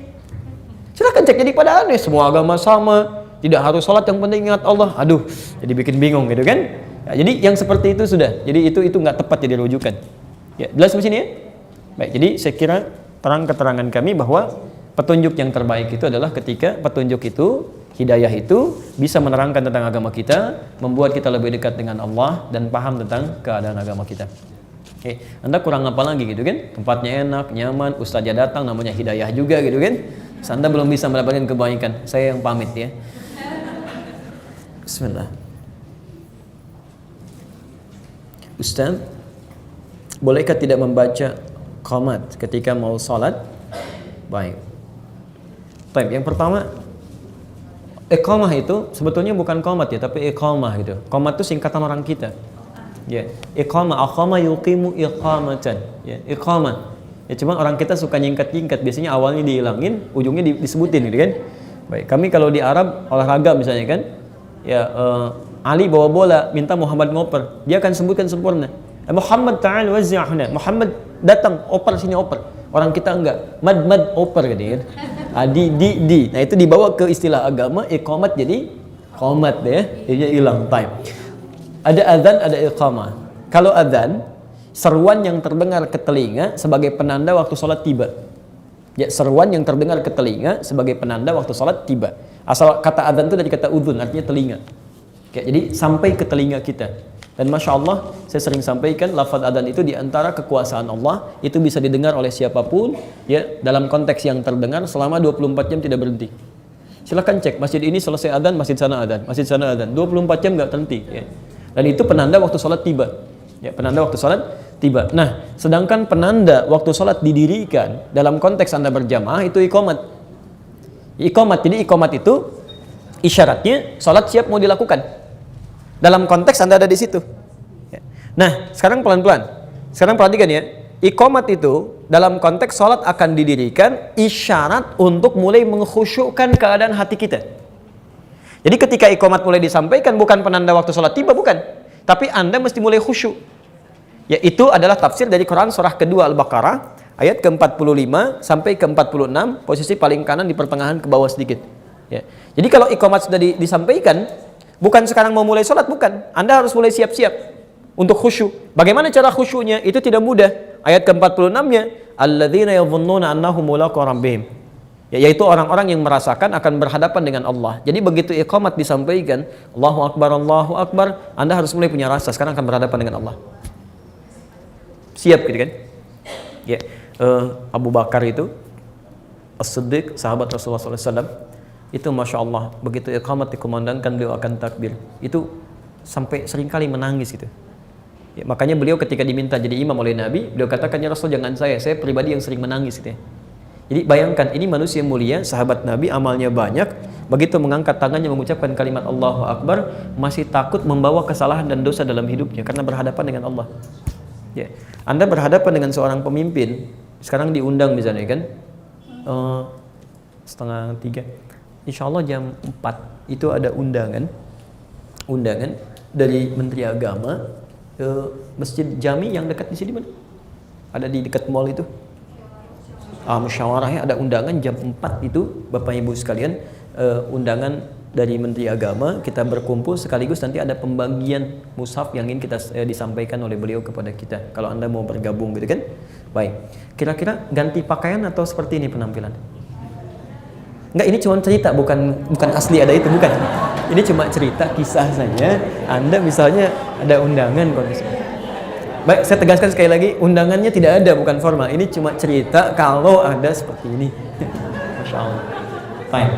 Silahkan cek, jadi pada aneh, semua agama sama, tidak harus sholat, yang penting ingat Allah. Aduh, jadi bikin bingung gitu kan? Ya, jadi yang seperti itu sudah, jadi itu nggak tepat jadi rujukan. Ya, jelas di sini ya? Baik, jadi saya kira terang keterangan kami bahwa petunjuk yang terbaik itu adalah ketika petunjuk itu, hidayah itu bisa menerangkan tentang agama kita, membuat kita lebih dekat dengan Allah dan paham tentang keadaan agama kita. Oke, Anda kurang apa lagi gitu kan? Tempatnya enak, nyaman, ustaznya datang, namanya hidayah juga gitu kan? Anda belum bisa mendapatkan kebaikan, saya yang pamit ya. Bismillah. Ustaz, bolehkah tidak membaca qamat ketika mau salat? Baik. Baik, yang pertama, iqamah itu sebetulnya bukan qamat ya, tapi iqamah gitu. Qamat itu singkatan orang kita. Ya, iqamah, aqama yuqimu iqamatan. Ya, iqamah. Ya cuma orang kita suka nyingkat-nyingkat, biasanya awalnya dihilangin, ujungnya disebutin gitu kan. Baik, kami kalau di Arab olahraga misalnya kan, ya Ali bawa bola, minta Muhammad ngoper, dia akan sebutkan sempurna. Muhammad ta'al waz'ahna. Muhammad datang, oper sini oper. Orang kita enggak, mad oper gitu kan. Di. Nah itu dibawa ke istilah agama, iqamat jadi qamat ya, dia hilang time. Ada adzan, ada iqamah. Kalau adzan, seruan yang terdengar ke telinga sebagai penanda waktu sholat tiba. Ya, seruan yang terdengar ke telinga sebagai penanda waktu sholat tiba. Asal kata adzan itu dari kata udhun, artinya telinga. Oke, jadi sampai ke telinga kita. Dan Masya Allah, saya sering sampaikan lafaz adzan itu diantara kekuasaan Allah, itu bisa didengar oleh siapapun ya, dalam konteks yang terdengar selama 24 jam tidak berhenti. Silahkan cek, masjid ini selesai adzan, masjid sana adzan 24 jam nggak berhenti ya. Dan itu penanda waktu sholat tiba ya, penanda waktu sholat tiba. Nah, sedangkan penanda waktu sholat didirikan dalam konteks Anda berjamaah itu iqamat. Jadi iqamat itu isyaratnya sholat siap mau dilakukan. Dalam konteks Anda ada di situ. Nah, sekarang pelan-pelan. Sekarang perhatikan ya. Iqamat itu dalam konteks sholat akan didirikan isyarat untuk mulai mengkhusyukkan keadaan hati kita. Jadi ketika iqamat mulai disampaikan bukan penanda waktu sholat tiba, bukan. Tapi Anda mesti mulai khusyuk. Yaitu adalah tafsir dari Quran surah kedua Al-Baqarah ayat ke-45 sampai ke-46, posisi paling kanan di pertengahan ke bawah sedikit. Ya. Jadi kalau iqamat sudah disampaikan, bukan sekarang mau mulai sholat, bukan. Anda harus mulai siap-siap untuk khusyuk. Bagaimana cara khusyuknya? Itu tidak mudah. Ayat ke-46-nya, alladzina yadhunnuna annahum mulaqu rabbihim. Yaitu orang-orang yang merasakan akan berhadapan dengan Allah. Jadi begitu iqamat disampaikan, Allahu Akbar, Anda harus mulai punya rasa sekarang akan berhadapan dengan Allah. Siap gitu kan? Ya, Abu Bakar itu As-Siddiq, sahabat Rasulullah SAW, itu Masya Allah, begitu iqamat dikumandangkan beliau akan takbir, itu sampai seringkali menangis gitu ya, makanya beliau ketika diminta jadi imam oleh Nabi, beliau katakan, ya Rasul jangan saya pribadi yang sering menangis gitu ya. Jadi bayangkan, ini manusia mulia, sahabat Nabi, amalnya banyak, begitu mengangkat tangannya mengucapkan kalimat Allahu Akbar, masih takut membawa kesalahan dan dosa dalam hidupnya karena berhadapan dengan Allah ya. Anda berhadapan dengan seorang pemimpin, sekarang diundang misalnya kan 2:30, Insya Allah jam 4 itu ada undangan dari Menteri Agama ke Masjid Jami yang dekat di sini, mana? Ada di dekat mall itu. Musyawarahnya ada undangan jam 4 itu, Bapak Ibu sekalian, undangan dari Menteri Agama, kita berkumpul sekaligus nanti ada pembagian mushaf yang ingin kita disampaikan oleh beliau kepada kita. Kalau Anda mau bergabung gitu kan. Baik. Kira-kira ganti pakaian atau seperti ini penampilan? Enggak, ini cuma cerita, bukan asli ada itu, bukan. Ini cuma cerita kisah saja. Anda misalnya ada undangan kondisi. Baik, saya tegaskan sekali lagi, undangannya tidak ada, bukan formal. Ini cuma cerita kalau ada seperti ini. Masya Allah. Baik.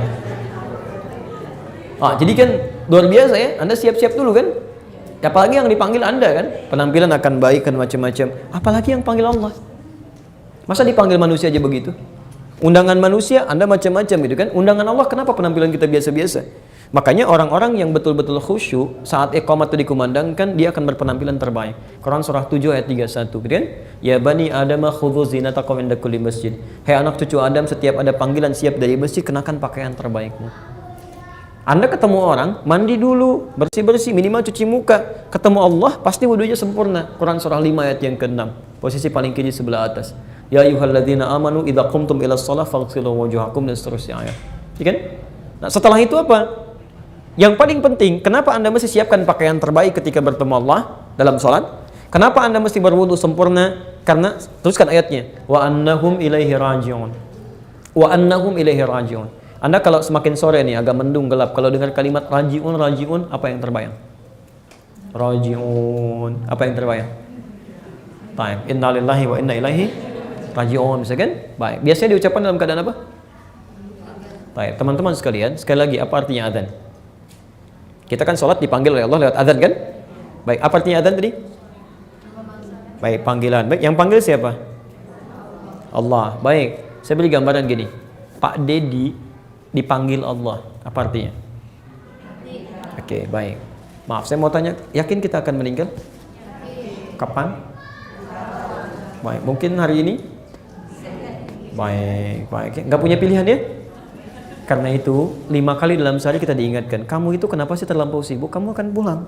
Jadi kan luar biasa ya, Anda siap-siap dulu kan. Apalagi yang dipanggil Anda kan, penampilan akan baik kan macam-macam. Apalagi yang panggil Allah. Masa dipanggil manusia aja begitu? Undangan manusia Anda macam-macam gitu kan. Undangan Allah kenapa penampilan kita biasa-biasa? Makanya orang-orang yang betul-betul khusyuk saat iqamat itu dikumandangkan, dia akan berpenampilan terbaik. Quran surah 7 ayat 31, gitu kan? Ya bani Adam khudhu zinatakum inda kulli masjid. Hai anak cucu Adam, setiap ada panggilan siap dari masjid, kenakan pakaian terbaikmu. Anda ketemu orang, mandi dulu, bersih-bersih, minimal cuci muka. Ketemu Allah, pasti wudunya sempurna. Quran surah 5 ayat yang ke-6, posisi paling kiri sebelah atas. Ya ayyuhalladzina amanu idza qumtum ila shalah faghsilu wujuhakum, dan seterusnya ayat. Ya kan? Nah, setelah itu apa? Yang paling penting, kenapa Anda mesti siapkan pakaian terbaik ketika bertemu Allah dalam sholat? Kenapa Anda mesti berwudu sempurna? Karena, teruskan ayatnya, wa annahum ilaihi raji'un. Wa annahum ilaihi raji'un. Anda kalau semakin sore nih, agak mendung gelap, kalau dengar kalimat raji'un, raji'un, apa yang terbayang? Raji'un, apa yang terbayang? Taib, inna lillahi wa inna ilaihi raji'un, bisa kan? Baik, biasanya diucapkan dalam keadaan apa? Baik, teman-teman sekalian, sekali lagi, apa artinya adzan? Kita kan sholat dipanggil oleh Allah lewat adzan kan? Baik, apa artinya adzan tadi? Baik, panggilan. Baik, yang panggil siapa? Allah. Baik, saya beri gambaran gini. Pak Dedi dipanggil Allah. Apa artinya? Oke, baik. Maaf, saya mau tanya, yakin kita akan meninggal? Kapan? Baik, mungkin hari ini? Baik, baik. Nggak punya pilihan ya? Karena itu 5 kali dalam sehari kita diingatkan, kamu itu kenapa sih terlampau sibuk? Kamu akan pulang,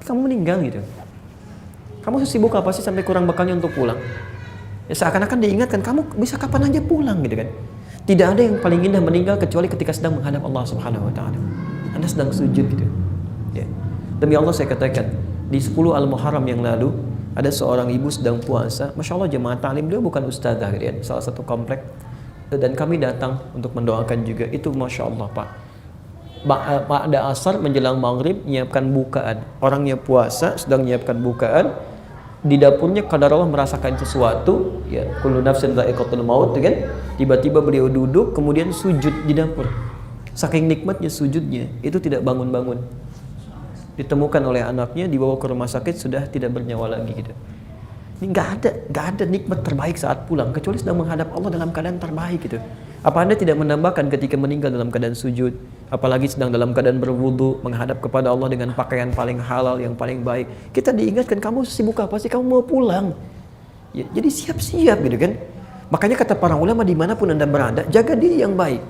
kamu meninggal gitu. Kamu sibuk apa sih sampai kurang bekalnya untuk pulang? Ya seakan-akan diingatkan, kamu bisa kapan aja pulang gitu kan. Tidak ada yang paling indah meninggal kecuali ketika sedang menghadap Allah Subhanahu wa Ta'ala. Anda sedang sujud gitu ya. Demi Allah saya katakan, di 10 Al-Muharram yang lalu ada seorang ibu sedang puasa. Masya Allah, jemaah ta'lim, dia bukan ustazah gitu ya, salah satu komplek. Dan kami datang untuk mendoakan juga. Itu Masya Allah Pak, ada asar menjelang maghrib menyiapkan bukaan. Orangnya puasa, sedang menyiapkan bukaan. Di dapurnya qadarullah merasakan sesuatu, ya, kullu nafsin dha'iqatul maut, kan? Tiba-tiba beliau duduk, kemudian sujud di dapur. Saking nikmatnya sujudnya, itu tidak bangun-bangun. Ditemukan oleh anaknya, dibawa ke rumah sakit, sudah tidak bernyawa lagi gitu. Ini nggak ada nikmat terbaik saat pulang kecuali sedang menghadap Allah dalam keadaan terbaik gitu. Apa Anda tidak menambahkan ketika meninggal dalam keadaan sujud, apalagi sedang dalam keadaan berwudu menghadap kepada Allah dengan pakaian paling halal yang paling baik? Kita diingatkan, kamu sibuk apa sih? Kamu mau pulang. Ya, jadi siap-siap gitu kan. Makanya kata para ulama, dimanapun Anda berada, jaga diri yang baik.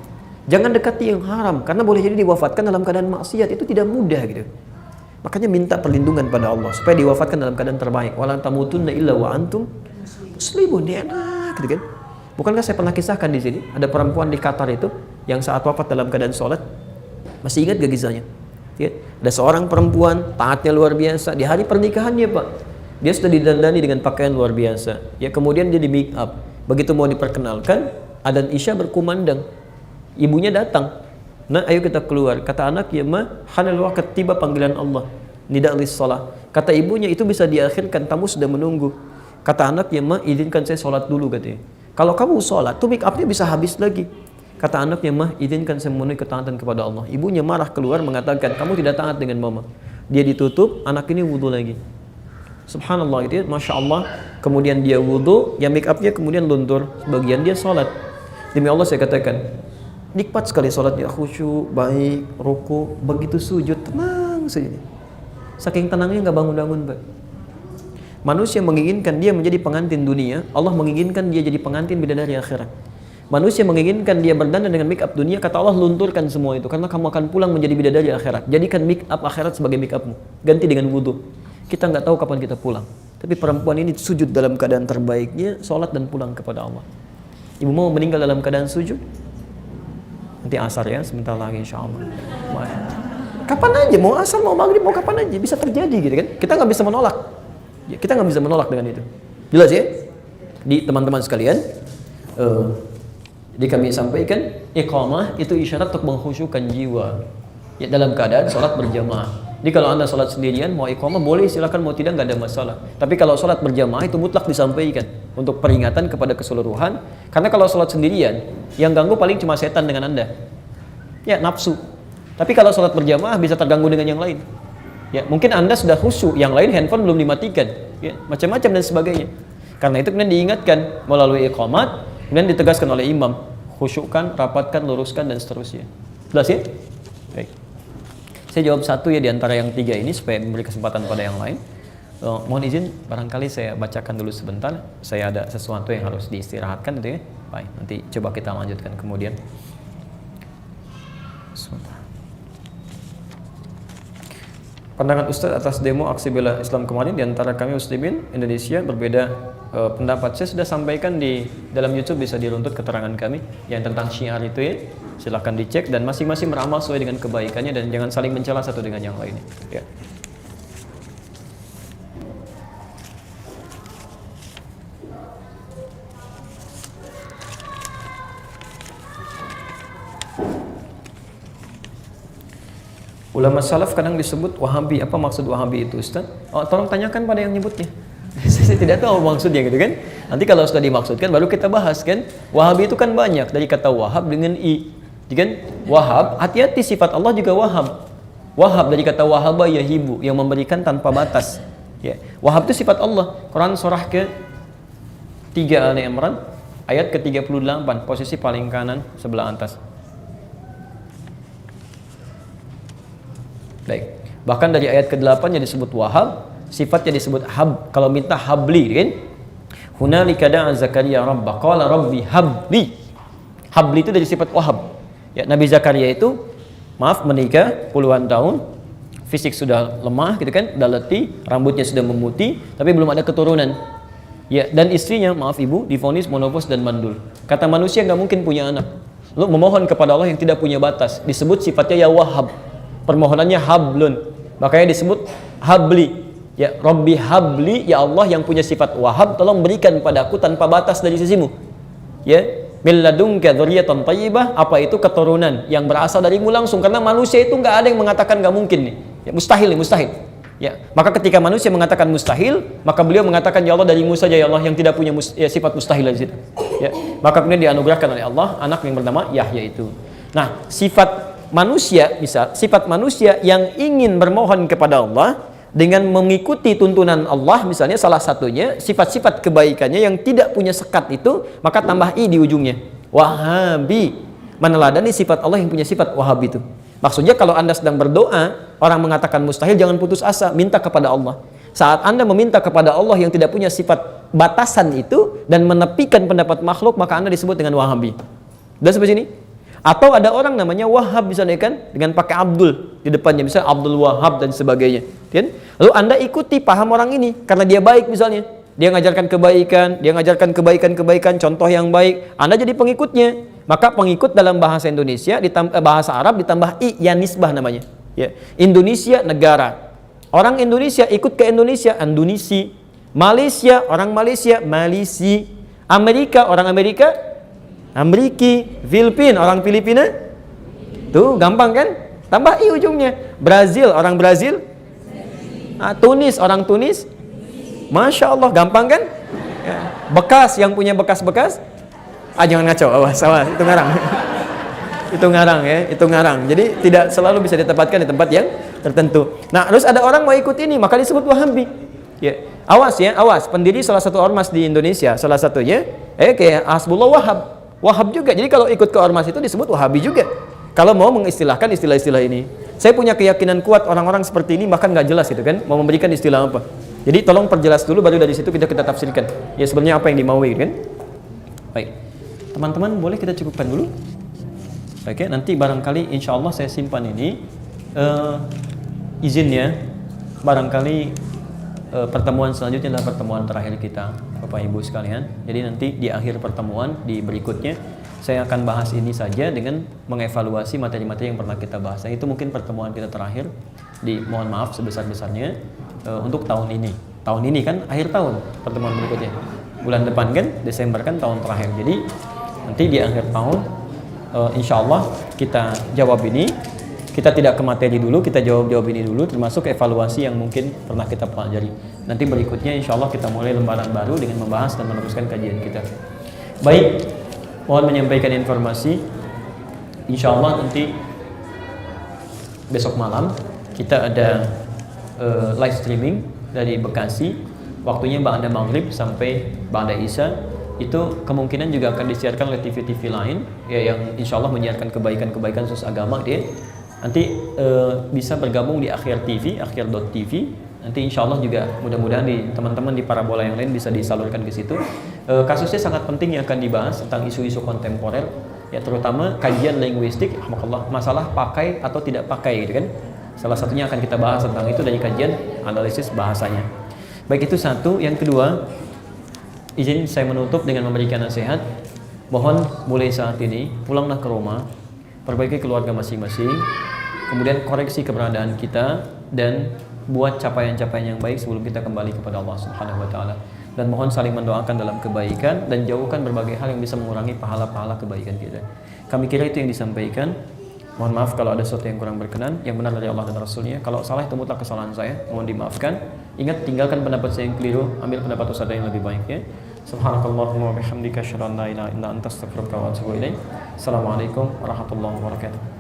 Jangan dekati yang haram, karena boleh jadi diwafatkan dalam keadaan maksiat, itu tidak mudah gitu. Makanya minta perlindungan pada Allah supaya diwafatkan dalam keadaan terbaik. Wala tamutunna illa wa antum muslimun. Dia enak gitu kan. Bukankah saya pernah kisahkan di sini, ada perempuan di Qatar itu yang saat wafat dalam keadaan sholat. Masih ingat gak kisahnya? Ya, ada seorang perempuan taatnya luar biasa. Di hari pernikahannya Pak, dia sudah didandani dengan pakaian luar biasa. Ya, kemudian dia di make up. Begitu mau diperkenalkan, adzan Isya berkumandang. Ibunya datang. Nah, ayo kita keluar. Kata anak, ya ma, hanal waqt, tiba panggilan Allah. Nida lis shalah. Kata ibunya, itu bisa diakhirkan, tamu sudah menunggu. Kata anak, ya ma, izinkan saya sholat dulu katanya. Kalau kamu sholat, tuh make upnya bisa habis lagi. Kata anak, ya ma, izinkan saya memenuhi ketaatan kepada Allah. Ibunya marah keluar mengatakan, kamu tidak taat dengan mama. Dia ditutup, anak ini wudu lagi. Subhanallah gitu ya, Masya Allah. Kemudian dia wudu, ya make upnya kemudian luntur. Sebagian dia sholat. Demi Allah saya katakan, nikmat sekali sholatnya, khusyuk, baik, ruku, begitu sujud, tenang saja. Saking tenangnya nggak bangun-bangun, Pak. Manusia menginginkan dia menjadi pengantin dunia, Allah menginginkan dia jadi pengantin bidadari akhirat. Manusia menginginkan dia berdandan dengan make up dunia, kata Allah lunturkan semua itu, karena kamu akan pulang menjadi bidadari akhirat. Jadikan make up akhirat sebagai make upmu, ganti dengan wudu. Kita nggak tahu kapan kita pulang, tapi perempuan ini sujud dalam keadaan terbaiknya, sholat dan pulang kepada Allah. Ibu mau meninggal dalam keadaan sujud? Nanti asar ya, sebentar lagi insya Allah. Kapan aja, mau asar, mau maghrib, mau kapan aja, bisa terjadi gitu kan. Kita nggak bisa menolak. Kita nggak bisa menolak dengan itu. Jelas ya? Di teman-teman sekalian, jadi kami sampaikan, iqamah itu isyarat untuk mengkhusyukkan jiwa. Ya, dalam keadaan sholat berjamaah. Jadi kalau Anda sholat sendirian, mau iqamah boleh, silakan, mau tidak, nggak ada masalah. Tapi kalau sholat berjamaah itu mutlak disampaikan untuk peringatan kepada keseluruhan. Karena kalau sholat sendirian, yang ganggu paling cuma setan dengan Anda. Ya, nafsu. Tapi kalau sholat berjamaah bisa terganggu dengan yang lain. Ya, mungkin Anda sudah khusyuk, yang lain handphone belum dimatikan. Ya, macam-macam dan sebagainya. Karena itu kemudian diingatkan melalui iqamat, kemudian ditegaskan oleh imam, khusyukkan, rapatkan, luruskan dan seterusnya. Jelas ya? Baik. Saya jawab satu ya di antara yang tiga ini supaya memberi kesempatan pada yang lain. Mohon izin, barangkali saya bacakan dulu sebentar. Saya ada sesuatu yang harus diistirahatkan gitu ya. Baik, nanti coba kita lanjutkan kemudian. Sebentar. Pandangan Ustaz atas demo aksi bela Islam kemarin di antara kami Muslimin Indonesia berbeda pendapat. Saya sudah sampaikan di dalam YouTube, bisa diruntut keterangan kami yang tentang syiar itu ya. Silahkan dicek dan masing-masing beramal sesuai dengan kebaikannya dan jangan saling mencela satu dengan yang lainnya. Ya. Ulama salaf kadang disebut Wahabi. Apa maksud Wahabi itu, Ustaz? Oh, tolong tanyakan pada yang nyebutnya. Saya tidak tahu maksudnya gitu kan. Nanti kalau sudah dimaksudkan baru kita bahas kan. Wahabi itu kan banyak dari kata Wahab dengan I. Kan? Wahab, hati-hati sifat Allah juga Wahab. Wahab dari kata Wahaba yahibu, yang memberikan tanpa batas. Ya. Wahab itu sifat Allah. Quran surah ke-3 Ali Imran ayat ke-38, posisi paling kanan sebelah atas. Baik. Bahkan dari ayat ke-8 yang disebut Wahab, sifatnya disebut Hab. Kalau minta habli kan? Hunalika da'a Zakaria rabbah qala rabbi habli. Habli itu dari sifat Wahab. Ya, Nabi Zakaria itu menikah puluhan tahun, fisik sudah lemah gitu kan, sudah letih, rambutnya sudah memutih, tapi belum ada keturunan. Ya, dan istrinya, ibu, divonis monopos dan mandul. Kata manusia nggak mungkin punya anak. Lalu memohon kepada Allah yang tidak punya batas, disebut sifatnya ya Wahab. Permohonannya hablun, makanya disebut habli. Ya Rabbi habli, ya Allah yang punya sifat Wahab, tolong berikan padaku tanpa batas dari sisimu. Ya, min ladunka dzurriyyatan thayyibah, apa itu keturunan yang berasal darimu langsung, karena manusia itu nggak ada yang mengatakan nggak mungkin nih. Ya, mustahil nih, mustahil. Ya, maka ketika manusia mengatakan mustahil, maka beliau mengatakan ya Allah darimu saja ya Allah yang tidak punya sifat mustahil di situ. Ya, maka kemudian dianugerahkan oleh Allah anak yang bernama Yahya itu. Nah, sifat manusia, misal sifat manusia yang ingin bermohon kepada Allah dengan mengikuti tuntunan Allah, misalnya salah satunya sifat-sifat kebaikannya yang tidak punya sekat itu, maka tambah i di ujungnya. Wahabi, meneladani sifat Allah yang punya sifat Wahab itu. Maksudnya kalau Anda sedang berdoa, orang mengatakan mustahil, jangan putus asa, minta kepada Allah. Saat Anda meminta kepada Allah yang tidak punya sifat batasan itu dan menepikan pendapat makhluk, maka Anda disebut dengan Wahabi. Sudah sampai sini? Atau ada orang namanya Wahab misalnya kan, dengan pakai Abdul di depannya, misalnya Abdul Wahab dan sebagainya kan? Lalu Anda ikuti paham orang ini karena dia baik misalnya, dia ngajarkan kebaikan, dia ngajarkan kebaikan-kebaikan, contoh yang baik, Anda jadi pengikutnya. Maka pengikut dalam bahasa Indonesia bahasa Arab ditambah i, ya nisbah namanya ya. Indonesia negara, orang Indonesia ikut ke Indonesia, Indonesi. Malaysia, orang Malaysia, Malisi. Amerika, orang Amerika, Ameriki. Filipina, orang Filipina. Tuh gampang kan? Tambah i ujungnya. Brazil, orang Brazil. Tunis, orang Tunis. Masya Allah, gampang kan? Ya. Bekas, yang punya bekas-bekas. Jangan ngaco, awas, itu ngarang. Itu ngarang ya, itu ngarang. Jadi tidak selalu bisa ditempatkan di tempat yang tertentu. Nah, terus ada orang mau ikut ini, maka disebut Wahabi. Ya, awas. Pendiri salah satu ormas di Indonesia, salah satunya, kayak Hasbullah Wahab. Wahab juga. Jadi kalau ikut ke ormas itu disebut Wahabi juga. Kalau mau mengistilahkan istilah-istilah ini, saya punya keyakinan kuat orang-orang seperti ini bahkan nggak jelas gitu kan, mau memberikan istilah apa. Jadi tolong perjelas dulu, baru dari situ kita tafsirkan. Ya sebenarnya apa yang dimaui kan? Baik, teman-teman boleh kita cukupkan dulu. Oke, nanti barangkali insya Allah saya simpan ini izinnya. Barangkali pertemuan selanjutnya adalah pertemuan terakhir kita, Bapak Ibu sekalian. Jadi nanti di akhir pertemuan di berikutnya saya akan bahas ini saja dengan mengevaluasi materi-materi yang pernah kita bahas. Nah, itu mungkin pertemuan kita terakhir. Mohon maaf sebesar-besarnya untuk tahun ini. Tahun ini kan akhir tahun, pertemuan berikutnya. Bulan depan kan, Desember kan tahun terakhir. Jadi nanti di akhir tahun insya Allah kita jawab ini. Kita tidak ke materi dulu, kita jawab ini dulu, termasuk evaluasi yang mungkin pernah kita pelajari. Nanti berikutnya insya Allah kita mulai lembaran baru dengan membahas dan meneruskan kajian kita. Baik, mohon menyampaikan informasi. Insya Allah nanti besok malam kita ada live streaming dari Bekasi. Waktunya ba'da maghrib sampai ba'da isya. Itu kemungkinan juga akan disiarkan oleh TV-TV lain ya, yang insya Allah menyiarkan kebaikan-kebaikan khusus agama dia. Nanti bisa bergabung di akhir.tv, akhir.tv. Nanti insya Allah juga mudah-mudahan di teman-teman di parabola yang lain bisa disalurkan ke situ. Kasusnya sangat penting yang akan dibahas tentang isu-isu kontemporer, ya terutama kajian linguistik, masalah pakai atau tidak pakai, gitu kan. Salah satunya akan kita bahas tentang itu dari kajian analisis bahasanya. Baik, itu satu. Yang kedua, izin saya menutup dengan memberikan nasihat. Mohon mulai saat ini pulanglah ke rumah, perbaiki keluarga masing-masing, kemudian koreksi keberadaan kita dan buat capaian-capaian yang baik sebelum kita kembali kepada Allah Subhanahu wa taala. Dan mohon saling mendoakan dalam kebaikan dan jauhkan berbagai hal yang bisa mengurangi pahala-pahala kebaikan kita. Kami kira itu yang disampaikan. Mohon maaf kalau ada sesuatu yang kurang berkenan, yang benar dari Allah dan Rasulnya. Kalau salah itu mutlak kesalahan saya, mohon dimaafkan. Ingat, tinggalkan pendapat saya yang keliru, ambil pendapat ustaz yang lebih baik, ya. Subhanakallahumma wa bihamdika asyhadu an la ilaha illa anta astaghfiruka wa atubu ilaik. Assalamualaikum warahmatullahi wabarakatuh.